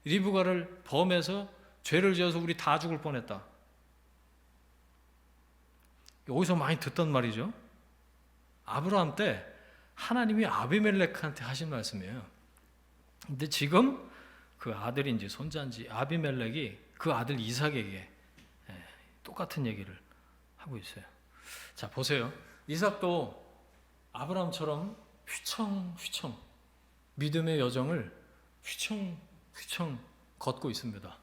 리브가를 범해서 죄를 지어서 우리 다 죽을 뻔했다. 여기서 많이 듣던 말이죠. 아브라함 때 하나님이 아비멜렉한테 하신 말씀이에요. 근데 지금 그 아들인지 손자인지 아비멜렉이 그 아들 이삭에게 똑같은 얘기를 하고 있어요. 자, 보세요. 이삭도 아브라함처럼 휘청휘청 믿음의 여정을 휘청휘청 걷고 있습니다.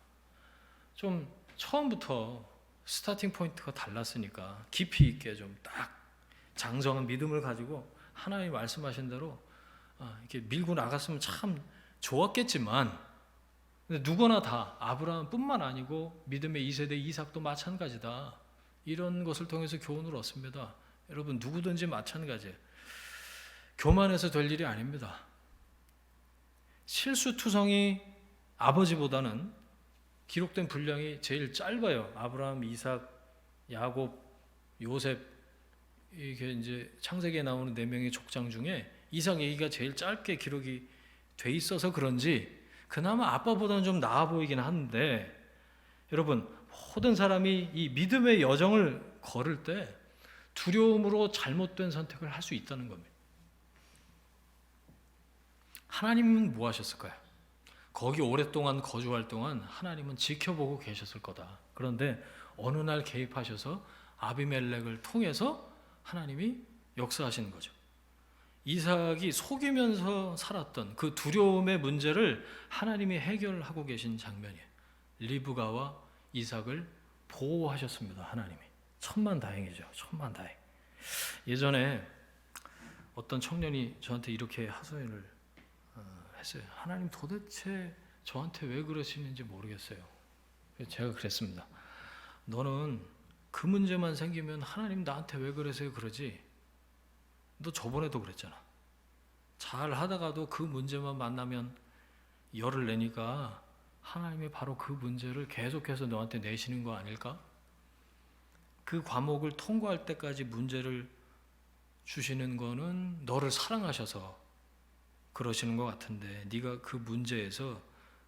좀 처음부터 스타팅 포인트가 달랐으니까 깊이 있게 좀 딱 장성한 믿음을 가지고 하나님 말씀하신 대로 이렇게 밀고 나갔으면 참 좋았겠지만, 근데 누구나 다 아브라함뿐만 아니고 믿음의 2세대 이삭도 마찬가지다. 이런 것을 통해서 교훈을 얻습니다. 여러분 누구든지 마찬가지예요. 교만해서 될 일이 아닙니다. 실수투성이 아버지보다는 기록된 분량이 제일 짧아요. 아브라함, 이삭, 야곱, 요셉, 이게 이제 창세기에 나오는 4명의 족장 중에 이삭 얘기가 제일 짧게 기록이 돼 있어서 그런지 그나마 아빠보다는 좀 나아 보이긴 한데, 여러분 모든 사람이 이 믿음의 여정을 걸을 때 두려움으로 잘못된 선택을 할 수 있다는 겁니다. 하나님은 뭐 하셨을까요? 거기 오랫동안 거주할 동안 하나님은 지켜보고 계셨을 거다. 그런데 어느 날 개입하셔서 아비멜렉을 통해서 하나님이 역사하시는 거죠. 이삭이 속이면서 살았던 그 두려움의 문제를 하나님이 해결하고 계신 장면이에요. 리브가와 이삭을 보호하셨습니다. 하나님이. 천만다행이죠. 천만다행. 예전에 어떤 청년이 저한테 이렇게 하소연을 했어요. 하나님 도대체 저한테 왜 그러시는지 모르겠어요. 제가 그랬습니다. 너는 그 문제만 생기면 하나님 나한테 왜 그러세요 그러지? 너 저번에도 그랬잖아. 잘 하다가도 그 문제만 만나면 열을 내니까 하나님이 바로 그 문제를 계속해서 너한테 내시는 거 아닐까? 그 과목을 통과할 때까지 문제를 주시는 거는 너를 사랑하셔서 그러시는 것 같은데, 네가 그 문제에서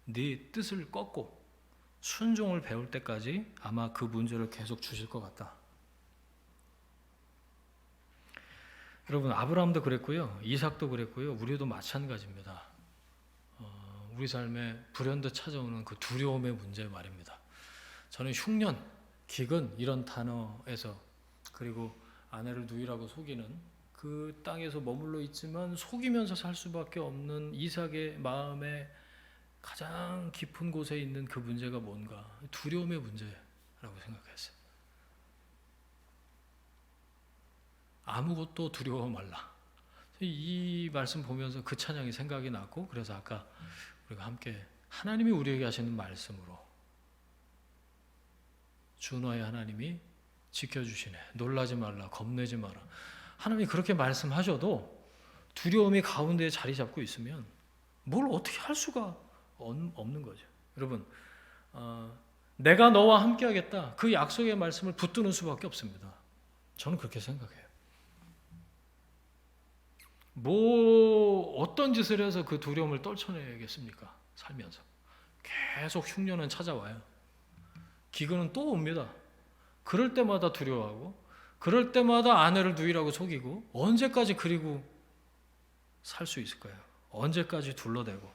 네 뜻을 꺾고 순종을 배울 때까지 아마 그 문제를 계속 주실 것 같다. 여러분, 아브라함도 그랬고요, 이삭도 그랬고요, 우리도 마찬가지입니다. 우리 삶에 불현듯 찾아오는 그 두려움의 문제 말입니다. 저는 흉년, 기근 이런 단어에서, 그리고 아내를 누이라고 속이는 그 땅에서 머물러 있지만 속이면서 살 수밖에 없는 이삭의 마음에 가장 깊은 곳에 있는 그 문제가 뭔가, 두려움의 문제라고 생각했어요. 아무것도 두려워 말라. 이 말씀 보면서 그 찬양이 생각이 났고, 그래서 아까 우리가 함께 하나님이 우리에게 하시는 말씀으로, 주 너의 하나님이 지켜주시네, 놀라지 말라, 겁내지 마라. 하나님이 그렇게 말씀하셔도 두려움이 가운데에 자리 잡고 있으면 뭘 어떻게 할 수가 없는 거죠. 여러분, 내가 너와 함께 하겠다, 그 약속의 말씀을 붙드는 수밖에 없습니다. 저는 그렇게 생각해요. 어떤 짓을 해서 그 두려움을 떨쳐내겠습니까? 살면서 계속 흉년은 찾아와요. 기근은 또 옵니다. 그럴 때마다 두려워하고, 그럴 때마다 아내를 누이라고 속이고, 언제까지 그리고 살 수 있을까요? 언제까지 둘러대고,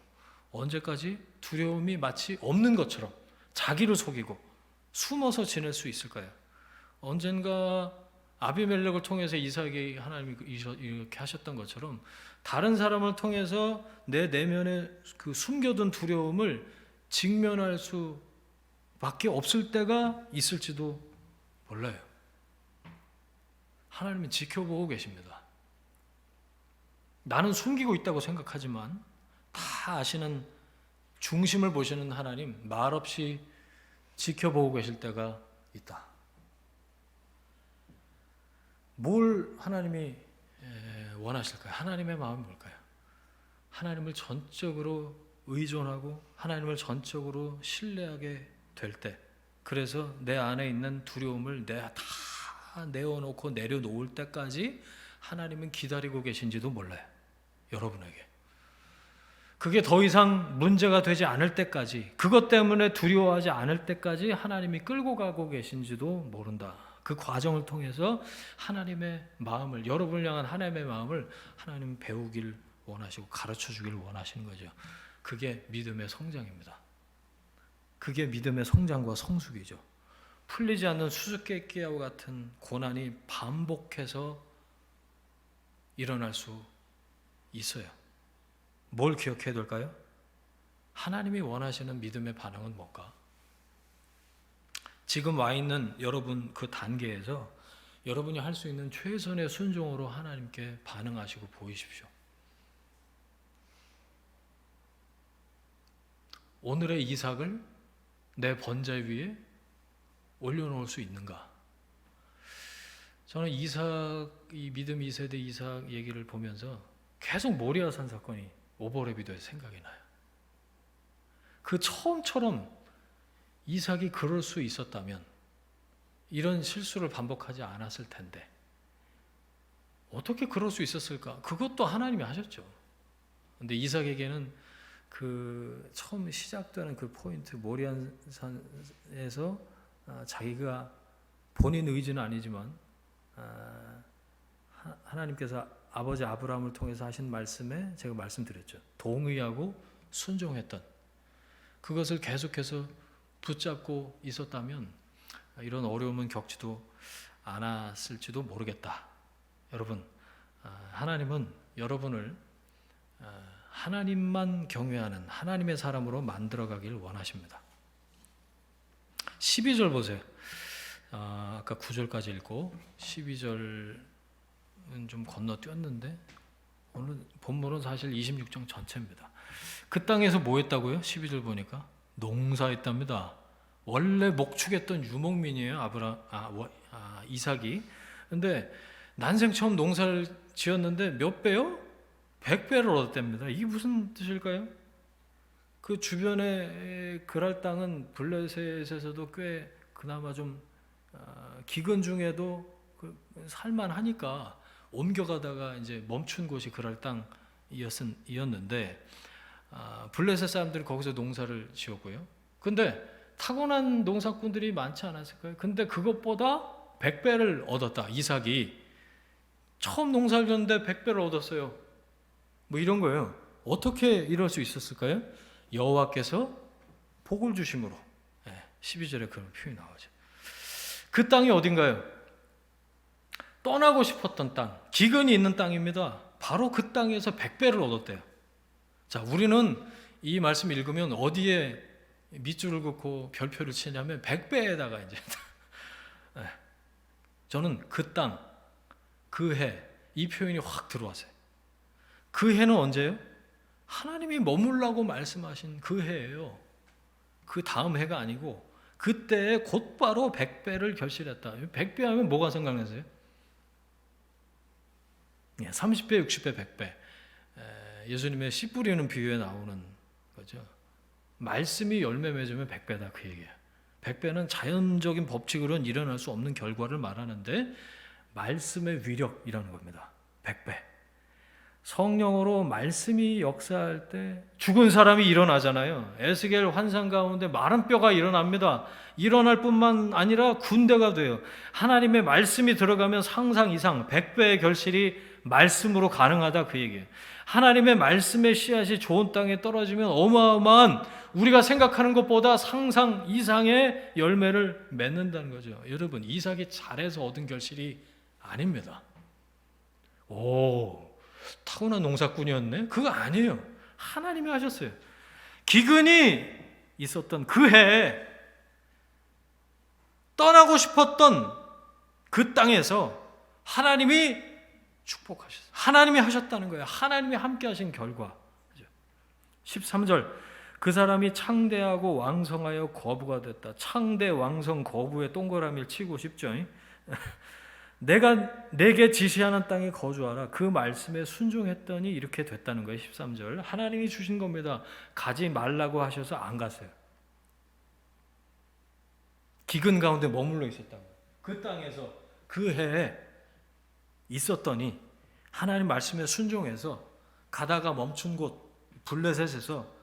언제까지 두려움이 마치 없는 것처럼 자기를 속이고 숨어서 지낼 수 있을까요? 언젠가 아비멜렉을 통해서 이삭이 하나님이 이렇게 하셨던 것처럼 다른 사람을 통해서 내 내면에 그 숨겨둔 두려움을 직면할 수밖에 없을 때가 있을지도 몰라요. 하나님은 지켜보고 계십니다. 나는 숨기고 있다고 생각하지만 다 아시는, 중심을 보시는 하나님, 말없이 지켜보고 계실 때가 있다. 뭘 하나님이 원하실까요? 하나님의 마음이 뭘까요? 하나님을 전적으로 의존하고 하나님을 전적으로 신뢰하게 될 때, 그래서 내 안에 있는 두려움을 내가 다 내어놓고 내려놓을 때까지 하나님은 기다리고 계신지도 몰라요. 여러분에게. 그게 더 이상 문제가 되지 않을 때까지, 그것 때문에 두려워하지 않을 때까지 하나님이 끌고 가고 계신지도 모른다. 그 과정을 통해서 하나님의 마음을, 여러분을 향한 하나님의 마음을 하나님 배우길 원하시고 가르쳐 주길 원하시는 거죠. 그게 믿음의 성장입니다. 그게 믿음의 성장과 성숙이죠. 풀리지 않는 수수께끼와 같은 고난이 반복해서 일어날 수 있어요. 뭘 기억해야 될까요? 하나님이 원하시는 믿음의 반응은 뭘까? 지금 와 있는 여러분 그 단계에서 여러분이 할 수 있는 최선의 순종으로 하나님께 반응하시고 보이십시오. 오늘의 이삭을 내 번제 위에 올려놓을 수 있는가? 저는 이삭, 이 믿음 2세대 이삭 얘기를 보면서 계속 모리아산 사건이 오버랩이 생각이 나요. 그 처음처럼 이삭이 그럴 수 있었다면 이런 실수를 반복하지 않았을 텐데 어떻게 그럴 수 있었을까? 그것도 하나님이 하셨죠. 근데 이삭에게는 그 처음 시작되는 그 포인트, 모리아산에서 자기가 본인 의지는 아니지만 하나님께서 아버지 아브라함을 통해서 하신 말씀에 제가 말씀드렸죠. 동의하고 순종했던 그것을 계속해서 붙잡고 있었다면 이런 어려움은 겪지도 않았을지도 모르겠다. 여러분, 하나님은 여러분을 하나님만 경외하는 하나님의 사람으로 만들어가길 원하십니다. 12절 보세요. 아까 9절까지 읽고 12절은 좀 건너뛰었는데 오늘 본문은 사실 26장 전체입니다. 그 땅에서 뭐 했다고요? 12절 보니까 농사했답니다. 원래 목축했던 유목민이에요. 이삭이. 근데 난생 처음 농사를 지었는데 몇 배요? 100배를 얻었답니다. 이게 무슨 뜻일까요? 그 주변에 그랄 땅은 블레셋에서도 꽤 그나마 좀 기근 중에도 살만하니까 옮겨가다가 이제 멈춘 곳이 그랄 땅이었는데 블레셋 사람들이 거기서 농사를 지었고요. 근데 타고난 농사꾼들이 많지 않았을까요? 근데 그것보다 100배를 얻었다. 이삭이 처음 농사를 졌는데 100배를 얻었어요. 뭐 이런 거예요. 어떻게 이럴 수 있었을까요? 여호와께서 복을 주심으로. 12절에 그런 표현이 나오죠. 그 땅이 어딘가요? 떠나고 싶었던 땅, 기근이 있는 땅입니다. 바로 그 땅에서 100배를 얻었대요. 자, 우리는 이 말씀 읽으면 어디에 밑줄을 긋고 별표를 치냐면 100배에다가 이제 저는 그 땅, 그 해, 이 표현이 확 들어왔어요. 그 해는 언제예요? 하나님이 머물라고 말씀하신 그 해예요. 그 다음 해가 아니고 그때에 곧바로 100배를 결실했다. 100배 하면 뭐가 생각나세요? 30배, 60배, 100배. 예수님의 씨 뿌리는 비유에 나오는 거죠. 말씀이 열매 맺으면 100배다 그 얘기예요. 100배는 자연적인 법칙으로는 일어날 수 없는 결과를 말하는데 말씀의 위력이라는 겁니다. 100배. 성령으로 말씀이 역사할 때 죽은 사람이 일어나잖아요. 에스겔 환상 가운데 마른 뼈가 일어납니다. 일어날 뿐만 아니라 군대가 돼요. 하나님의 말씀이 들어가면 상상 이상 100배의 결실이 말씀으로 가능하다 그 얘기예요. 하나님의 말씀의 씨앗이 좋은 땅에 떨어지면 어마어마한 우리가 생각하는 것보다 상상 이상의 열매를 맺는다는 거죠. 여러분, 이삭이 잘해서 얻은 결실이 아닙니다. 타고난 농사꾼이었네? 그거 아니에요. 하나님이 하셨어요. 기근이 있었던 그 해에 떠나고 싶었던 그 땅에서 하나님이 축복하셨어요. 하나님이 하셨다는 거예요. 하나님이 함께 하신 결과. 13절 그 사람이 창대하고 왕성하여 거부가 됐다. 창대, 왕성, 거부의 동그라미를 치고 싶죠. 내가 내게 지시하는 땅에 거주하라. 그 말씀에 순종했더니 이렇게 됐다는 거예요. 13절 하나님이 주신 겁니다. 가지 말라고 하셔서 안 갔어요. 기근 가운데 머물러 있었다는 거예요. 그 땅에서 그 해에 있었더니 하나님 말씀에 순종해서 가다가 멈춘 곳 블레셋에서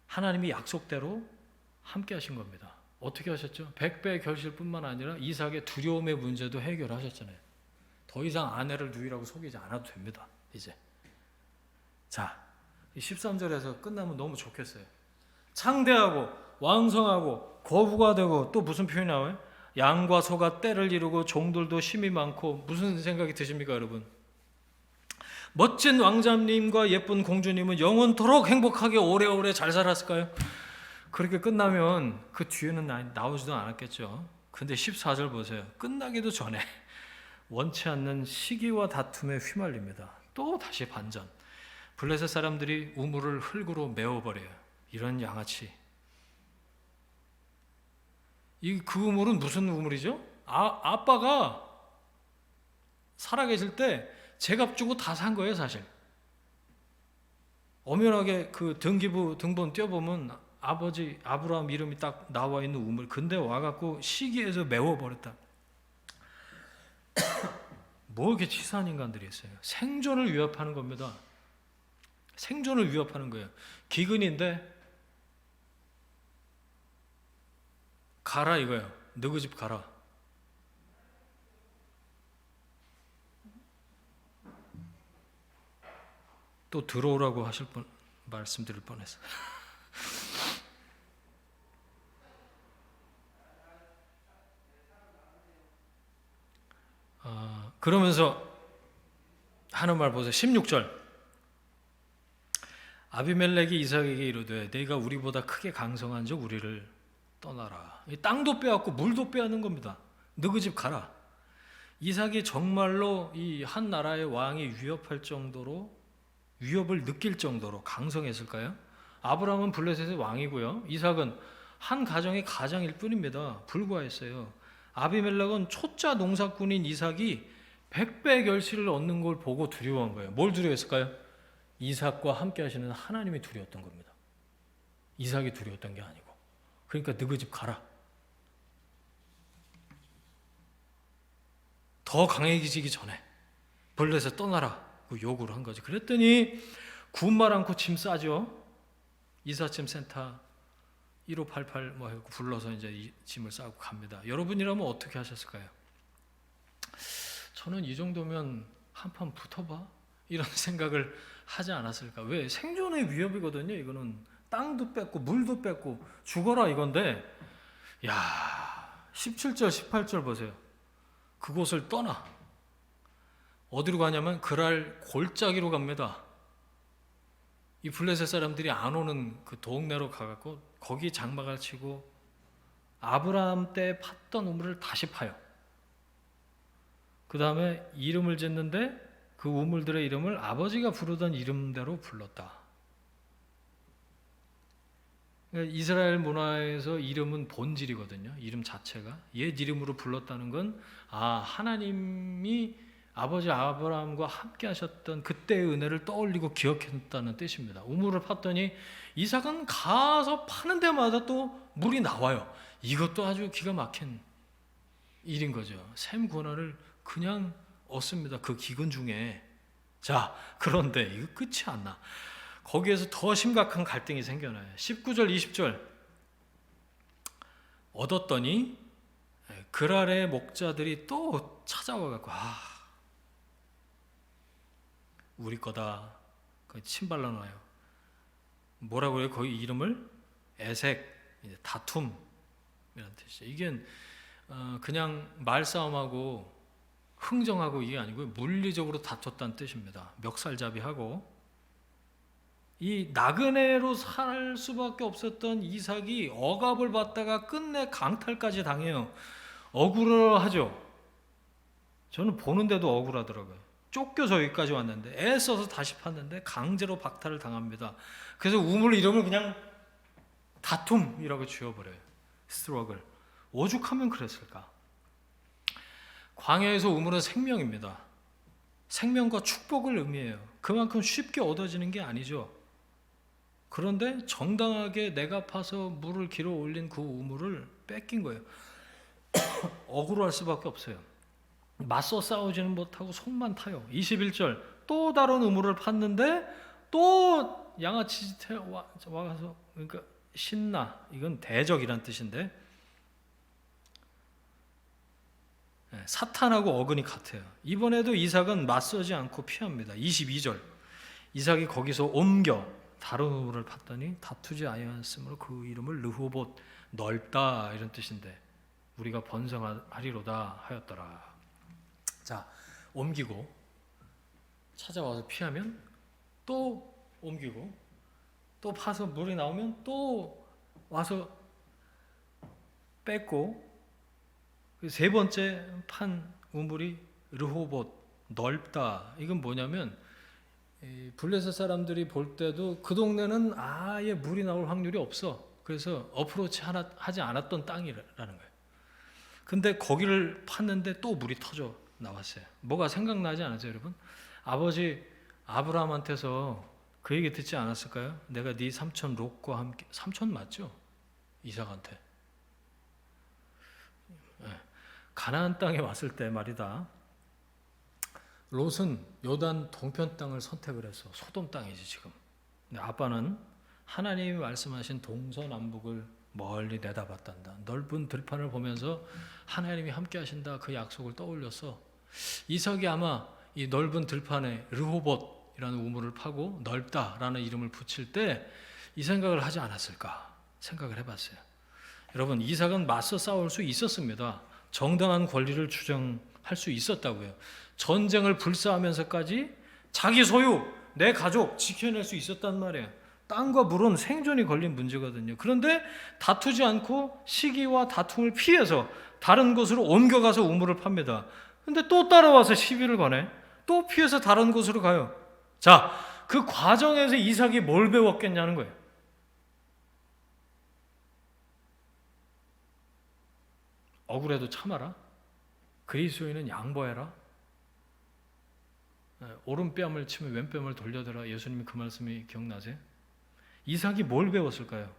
하나님이 약속대로 함께 하신 겁니다. 어떻게 하셨죠? 100배의 결실뿐만 아니라 이삭의 두려움의 문제도 해결하셨잖아요. 더 이상 아내를 누이라고 속이지 않아도 됩니다. 이제 자, 13절에서 끝나면 너무 좋겠어요. 창대하고 왕성하고 거부가 되고 또 무슨 표현이 나와요? 양과 소가 때를 이루고 종들도 힘이 많고. 무슨 생각이 드십니까 여러분? 멋진 왕자님과 예쁜 공주님은 영원토록 행복하게 오래오래 잘 살았을까요? 그렇게 끝나면 그 뒤에는 나오지도 않았겠죠. 근데 14절 보세요. 끝나기도 전에 원치 않는 시기와 다툼에 휘말립니다. 또 다시 반전. 블레셋 사람들이 우물을 흙으로 메워버려요. 이런 양아치. 그 우물은 무슨 우물이죠? 아빠가 살아계실 때 제값 주고 다 산 거예요, 사실. 엄연하게 그 등기부 등본 떼어보면 아버지 아브라함 이름이 딱 나와 있는 우물. 근데 와갖고 시기에서 메워버렸다. 뭐 이렇게 치사한 인간들이 있어요. 생존을 위협하는 겁니다. 생존을 위협하는 거예요. 기근인데 가라 이거예요. 너희 집 가라. 또 들어오라고 하실 분 말씀드릴 뻔했어. 그러면서 하는 말 보세요. 16절 아비멜렉이 이삭에게 이르되 내가 우리보다 크게 강성한즉 우리를 떠나라. 땅도 빼앗고 물도 빼앗는 겁니다. 너희 집 가라. 이삭이 정말로 이 한 나라의 왕이 위협할 정도로 위협을 느낄 정도로 강성했을까요? 아브라함은 블레셋의 왕이고요. 이삭은 한 가정의 가장일 뿐입니다. 불과했어요. 아비멜렉은 초짜 농사꾼인 이삭이 100배 결실을 얻는 걸 보고 두려워한 거예요. 뭘 두려워했을까요? 이삭과 함께 하시는 하나님이 두려웠던 겁니다. 이삭이 두려웠던 게 아니고. 그러니까 너희 집 가라. 더 강해지기 전에 블레셋 떠나라. 그 요구를 한 거죠. 그랬더니 군말 않고 짐 싸죠. 이삿짐 센터 1588 뭐 해고 불러서 이제 이 짐을 싸고 갑니다. 여러분이라면 어떻게 하셨을까요? 저는 이 정도면 한판 붙어봐 이런 생각을 하지 않았을까? 왜? 생존의 위협이거든요. 이거는 땅도 뺏고 물도 뺏고 죽어라 이건데, 야 17절 18절 보세요. 그곳을 떠나 어디로 가냐면 그랄 골짜기로 갑니다. 이 블레셋 사람들이 안 오는 그 동네로 가갖고 거기 장막을 치고 아브라함 때 팠던 우물을 다시 파요. 그 다음에 이름을 짓는데 그 우물들의 이름을 아버지가 부르던 이름대로 불렀다. 그러니까 이스라엘 문화에서 이름은 본질이거든요. 이름 자체가 옛 이름으로 불렀다는 건 하나님이 아버지 아브라함과 함께 하셨던 그때의 은혜를 떠올리고 기억했다는 뜻입니다. 우물을 팠더니 이삭은 가서 파는 데마다 또 물이 나와요. 이것도 아주 기가 막힌 일인 거죠. 샘 권한을 그냥 얻습니다. 그 기근 중에. 자, 그런데 이거 끝이 안 나. 거기에서 더 심각한 갈등이 생겨나요. 19절 20절 얻었더니 그랄의 목자들이 또 찾아와갖고 우리 거다. 침 발라놔요. 뭐라고 해요? 거기 이름을 에색, 다툼이라는 뜻이죠. 이게 그냥 말싸움하고 흥정하고 이게 아니고 물리적으로 다퉜다는 뜻입니다. 멱살잡이하고 이 나그네로 살 수밖에 없었던 이삭이 억압을 받다가 끝내 강탈까지 당해요. 억울하죠. 저는 보는데도 억울하더라고요. 쫓겨서 여기까지 왔는데 애써서 다시 팠는데 강제로 박탈을 당합니다. 그래서 우물 이름을 그냥 다툼이라고 지어버려요. 스트러글. 오죽하면 그랬을까. 광야에서 우물은 생명입니다. 생명과 축복을 의미해요. 그만큼 쉽게 얻어지는 게 아니죠. 그런데 정당하게 내가 파서 물을 길어 올린 그 우물을 뺏긴 거예요. 억울할 수밖에 없어요. 맞서 싸우지는 못하고 손만 타요. 21절 또 다른 우물을 팠는데 또 양아치 짓에 와서 그러니까 신나. 이건 대적이란 뜻인데 사탄하고 어근이 같아요. 이번에도 이삭은 맞서지 않고 피합니다. 22절 이삭이 거기서 옮겨 다른 우물을 팠더니 다투지 아니하였으므로 그 이름을 르호봇 넓다 이런 뜻인데 우리가 번성하리로다 하였더라. 자, 옮기고 찾아와서 피하면 또 옮기고 또 파서 물이 나오면 또 와서 뺏고 세 번째 판 우물이 르호봇 넓다. 이건 뭐냐면 블레셋 사람들이 볼 때도 그 동네는 아예 물이 나올 확률이 없어. 그래서 어프로치 하지 않았던 땅이라는 거예요. 근데 거기를 팠는데 또 물이 터져 나왔어요. 뭐가 생각나지 않으세요, 여러분? 아버지 아브라함한테서 그 얘기 듣지 않았을까요? 내가 네 삼촌 롯과 함께, 삼촌 맞죠? 이삭한테. 가나안 땅에 왔을 때 말이다. 롯은 요단 동편 땅을 선택을 해서 소돔 땅이지 지금. 근데 아빠는 하나님이 말씀하신 동서남북을 멀리 내다봤단다. 넓은 들판을 보면서 하나님이 함께 하신다 그 약속을 떠올려서 이삭이 아마 이 넓은 들판에 르호봇이라는 우물을 파고 넓다라는 이름을 붙일 때 이 생각을 하지 않았을까 생각을 해봤어요. 여러분 이삭은 맞서 싸울 수 있었습니다. 정당한 권리를 주장할 수 있었다고요. 전쟁을 불사하면서까지 자기 소유, 내 가족 지켜낼 수 있었단 말이에요. 땅과 물은 생존이 걸린 문제거든요. 그런데 다투지 않고 시기와 다툼을 피해서 다른 곳으로 옮겨가서 우물을 팝니다. 근데 또 따라와서 시비를 거네. 또 피해서 다른 곳으로 가요. 자, 그 과정에서 이삭이 뭘 배웠겠냐는 거예요. 억울해도 참아라. 그리스도인은 양보해라. 오른뺨을 치면 왼뺨을 돌려더라. 예수님이 그 말씀이 기억나세요? 이삭이 뭘 배웠을까요?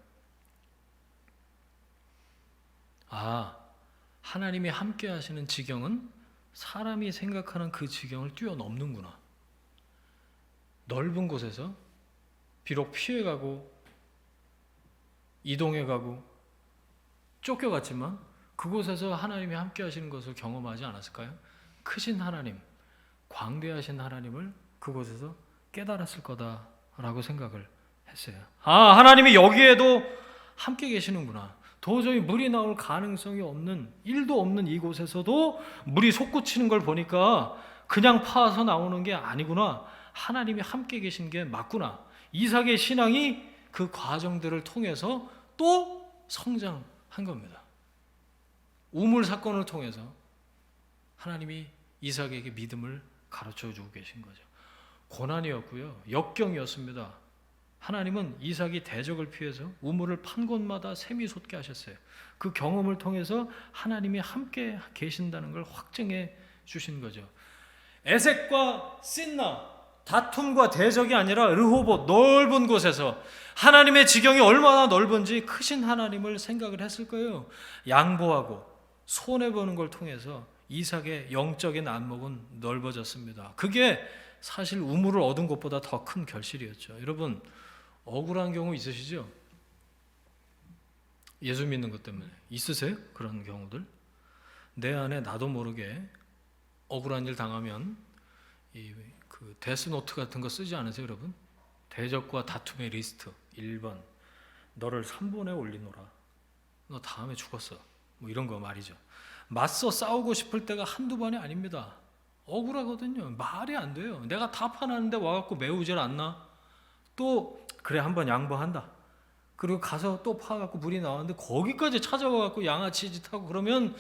하나님이 함께 하시는 지경은 사람이 생각하는 그 지경을 뛰어넘는구나. 넓은 곳에서 비록 피해가고 이동해가고 쫓겨갔지만 그곳에서 하나님이 함께 하시는 것을 경험하지 않았을까요? 크신 하나님, 광대하신 하나님을 그곳에서 깨달았을 거다라고 생각을 했어요. 하나님이 여기에도 함께 계시는구나. 도저히 물이 나올 가능성이 없는, 1도 없는 이곳에서도 물이 솟구치는 걸 보니까 그냥 파서 나오는 게 아니구나. 하나님이 함께 계신 게 맞구나. 이삭의 신앙이 그 과정들을 통해서 또 성장한 겁니다. 우물 사건을 통해서 하나님이 이삭에게 믿음을 가르쳐주고 계신 거죠. 고난이었고요. 역경이었습니다. 하나님은 이삭이 대적을 피해서 우물을 판 곳마다 샘이 솟게 하셨어요. 그 경험을 통해서 하나님이 함께 계신다는 걸 확증해 주신 거죠. 에색과 신나, 다툼과 대적이 아니라 르호봇, 넓은 곳에서 하나님의 지경이 얼마나 넓은지 크신 하나님을 생각을 했을 거예요. 양보하고 손해보는 걸 통해서 이삭의 영적인 안목은 넓어졌습니다. 그게 사실 우물을 얻은 것보다 더 큰 결실이었죠. 여러분, 억울한 경우 있으시죠? 예수 믿는 것 때문에 있으세요? 그런 경우들? 내 안에 나도 모르게 억울한 일 당하면 그 데스노트 같은 거 쓰지 않으세요, 여러분? 대적과 다툼의 리스트 1번, 너를 3번에 올리노라. 너 다음에 죽었어. 뭐 이런 거 말이죠. 맞서 싸우고 싶을 때가 한두 번이 아닙니다. 억울하거든요. 말이 안 돼요. 내가 다 파놨는데 와갖고 매우질 않나? 또 그래 한번 양보한다. 그리고 가서 또 파갖고 물이 나왔는데 거기까지 찾아와갖고 양아치 짓하고 그러면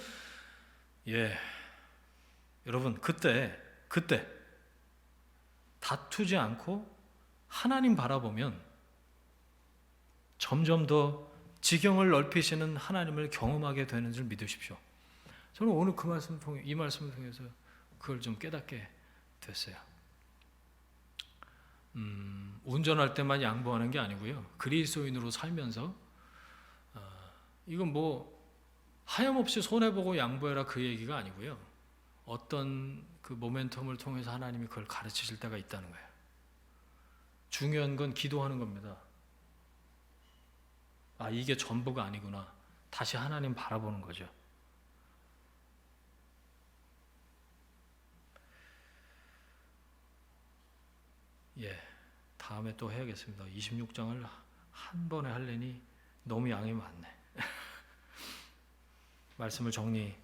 여러분 그때 다투지 않고 하나님 바라보면 점점 더 지경을 넓히시는 하나님을 경험하게 되는 줄 믿으십시오. 저는 오늘 이 말씀을 통해서 그걸 좀 깨닫게 됐어요. 운전할 때만 양보하는 게 아니고요. 그리스도인으로 살면서 이건 뭐 하염없이 손해보고 양보해라 그 얘기가 아니고요. 어떤 그 모멘텀을 통해서 하나님이 그걸 가르치실 때가 있다는 거예요. 중요한 건 기도하는 겁니다. 이게 전부가 아니구나. 다시 하나님 바라보는 거죠. 다음에 또 해야겠습니다. 26장을 한 번에 하려니 너무 양이 많네. 말씀을 정리하겠습니다.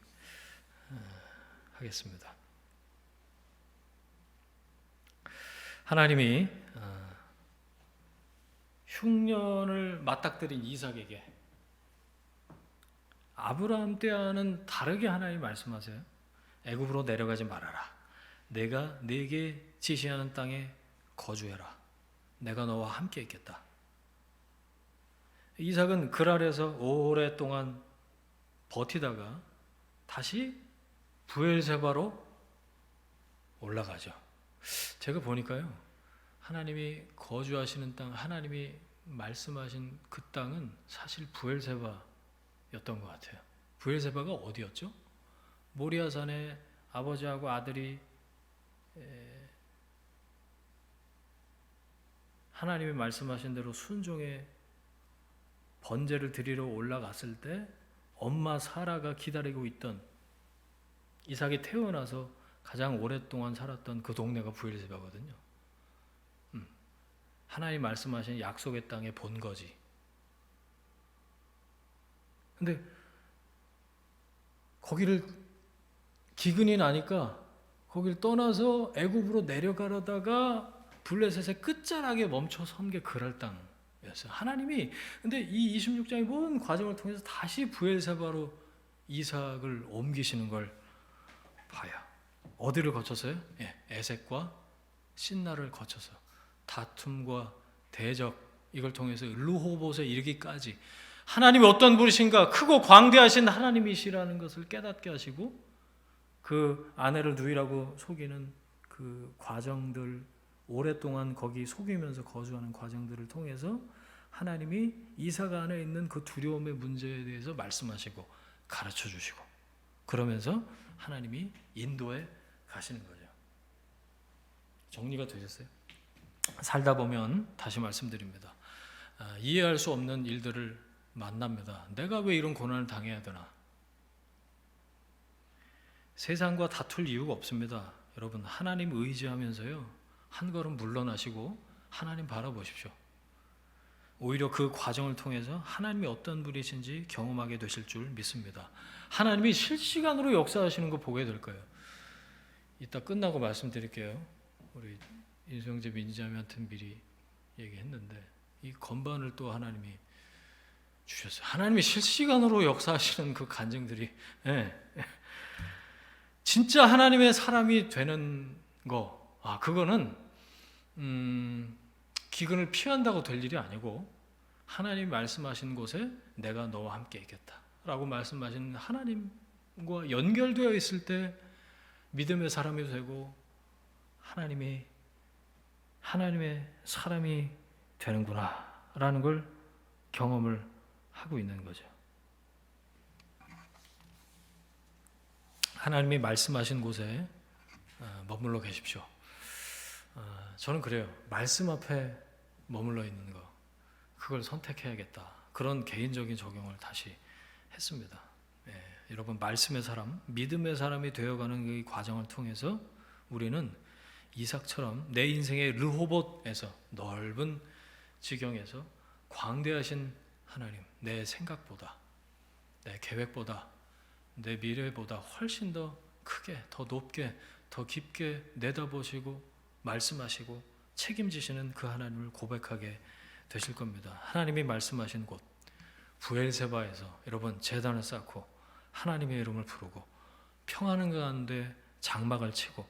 하나님이 흉년을 맞닥뜨린 이삭에게 아브라함 때와는 다르게 하나님이 말씀하세요. 애굽으로 내려가지 말아라. 내가 네게 지시하는 땅에 거주해라. 내가 너와 함께 있겠다. 이삭은 그 아래서 오랫동안 버티다가 다시 브엘세바로 올라가죠. 제가 보니까요, 하나님이 거주하시는 땅, 하나님이 말씀하신 그 땅은 사실 브엘세바였던 것 같아요. 브엘세바가 어디였죠? 모리아산에 아버지하고 아들이 하나님이 말씀하신 대로 순종의 번제를 드리러 올라갔을 때 엄마 사라가 기다리고 있던, 이삭이 태어나서 가장 오랫동안 살았던 그 동네가 브엘세바거든요. 하나님 말씀하신 약속의 땅의 본거지. 근데 거기를 기근이 나니까 거기를 떠나서 애굽으로 내려가려다가 블레셋의 끝자락에 멈춰 선 게 그랄 땅이었어요. 하나님이 근데 이 26장의 모든 과정을 통해서 다시 브엘세바로 이삭을 옮기시는 걸 봐요. 어디를 거쳐서요? 에색과 신나를 거쳐서 다툼과 대적, 이걸 통해서 르호봇에 이르기까지 하나님이 어떤 분이신가, 크고 광대하신 하나님이시라는 것을 깨닫게 하시고 그 아내를 누이라고 속이는 그 그 과정들, 오랫동안 거기 속이면서 거주하는 과정들을 통해서 하나님이 이삭 안에 있는 그 두려움의 문제에 대해서 말씀하시고 가르쳐 주시고, 그러면서 하나님이 인도해 가시는 거죠. 정리가 되셨어요? 살다 보면 다시 말씀드립니다. 이해할 수 없는 일들을 만납니다. 내가 왜 이런 고난을 당해야 되나? 세상과 다툴 이유가 없습니다. 여러분, 하나님 의지하면서요, 한 걸음 물러나시고 하나님 바라보십시오. 오히려 그 과정을 통해서 하나님이 어떤 분이신지 경험하게 되실 줄 믿습니다. 하나님이 실시간으로 역사하시는 거 보게 될 거예요. 이따 끝나고 말씀드릴게요. 우리 인수형제 민지자매한테 미리 얘기했는데 이 건반을 또 하나님이 주셨어요. 하나님이 실시간으로 역사하시는 그 간증들이, 진짜 하나님의 사람이 되는 거, 그거는 기근을 피한다고 될 일이 아니고, 하나님이 말씀하신 곳에 내가 너와 함께 있겠다 라고 말씀하신 하나님과 연결되어 있을 때 믿음의 사람이 되고 하나님의 사람이 되는구나 라는 걸 경험을 하고 있는 거죠. 하나님이 말씀하신 곳에 머물러 계십시오. 저는 그래요. 말씀 앞에 머물러 있는 거, 그걸 선택해야겠다. 그런 개인적인 적용을 다시 했습니다. 여러분, 말씀의 사람, 믿음의 사람이 되어가는 이 과정을 통해서 우리는 이삭처럼 내 인생의 르호봇에서, 넓은 지경에서 광대하신 하나님, 내 생각보다, 내 계획보다, 내 미래보다 훨씬 더 크게, 더 높게, 더 깊게 내다보시고 말씀하시고 책임지시는 그 하나님을 고백하게 되실 겁니다. 하나님이 말씀하신 곳 부엘세바에서 여러분 제단을 쌓고 하나님의 이름을 부르고 평안한 가운데 장막을 치고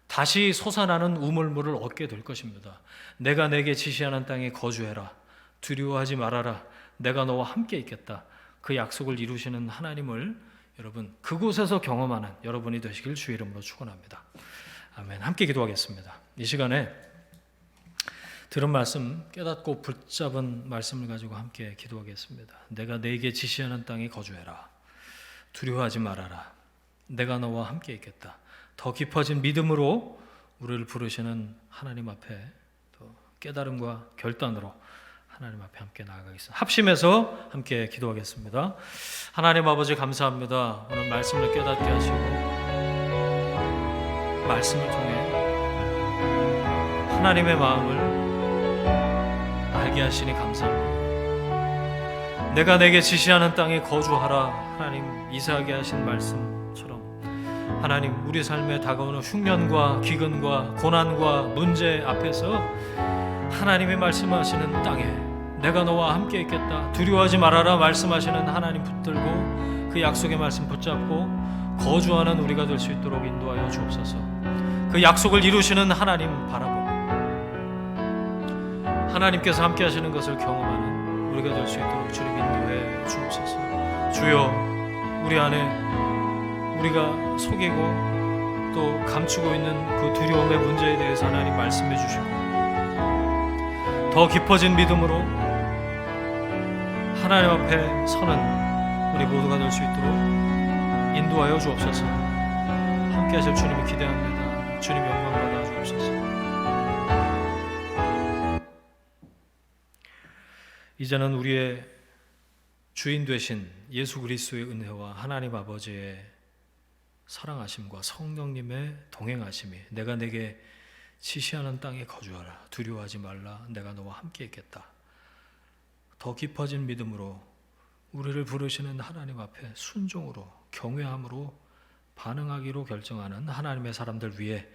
다시 솟아나는 우물물을 얻게 될 것입니다. 내가 내게 지시하는 땅에 거주해라. 두려워하지 말아라. 내가 너와 함께 있겠다. 그 약속을 이루시는 하나님을 여러분 그곳에서 경험하는 여러분이 되시길 주의 이름으로 축원합니다. 아멘. 함께 기도하겠습니다. 이 시간에 들은 말씀 깨닫고 붙잡은 말씀을 가지고 함께 기도하겠습니다. 내가 내게 지시하는 땅에 거주해라. 두려워하지 말아라. 내가 너와 함께 있겠다. 더 깊어진 믿음으로 우리를 부르시는 하나님 앞에 또 깨달음과 결단으로 하나님 앞에 함께 나아가겠습니다. 합심해서 함께 기도하겠습니다. 하나님 아버지 감사합니다. 오늘 말씀을 깨닫게 하시고 말씀을 통해 하나님의 마음을 알게 하시니 감사합니다. 내가 내게 지시하는 땅에 거주하라. 하나님 이삭에게 하신 말씀처럼 하나님 우리 삶에 다가오는 흉년과 기근과 고난과 문제 앞에서 하나님이 말씀하시는 땅에 내가 너와 함께 있겠다. 두려워하지 말아라 말씀하시는 하나님 붙들고 그 약속의 말씀 붙잡고 거주하는 우리가 될 수 있도록 인도하여 주옵소서. 그 약속을 이루시는 하나님 바라보고 하나님께서 함께 하시는 것을 경험하는 우리가 될 수 있도록 주님 인도해 주옵소서. 주여, 우리 안에 우리가 속이고 또 감추고 있는 그 두려움의 문제에 대해서 하나님 말씀해 주시고 더 깊어진 믿음으로 하나님 앞에 서는 우리 모두가 될 수 있도록 인도하여 주옵소서. 함께 하실 주님을 기대합니다. 주님 영광 받아 주옵소서. 이제는 우리의 주인 되신 예수 그리스도의 은혜와 하나님 아버지의 사랑하심과 성령님의 동행하심이 내가 내게 지시하는 땅에 거주하라. 두려워하지 말라. 내가 너와 함께 있겠다. 더 깊어진 믿음으로 우리를 부르시는 하나님 앞에 순종으로 경외함으로 반응하기로 결정하는 하나님의 사람들 위해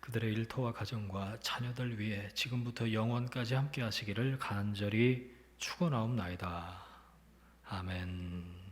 그들의 일터와 가정과 자녀들 위해 지금부터 영원까지 함께 하시기를 간절히 축원하옵나이다. 아멘.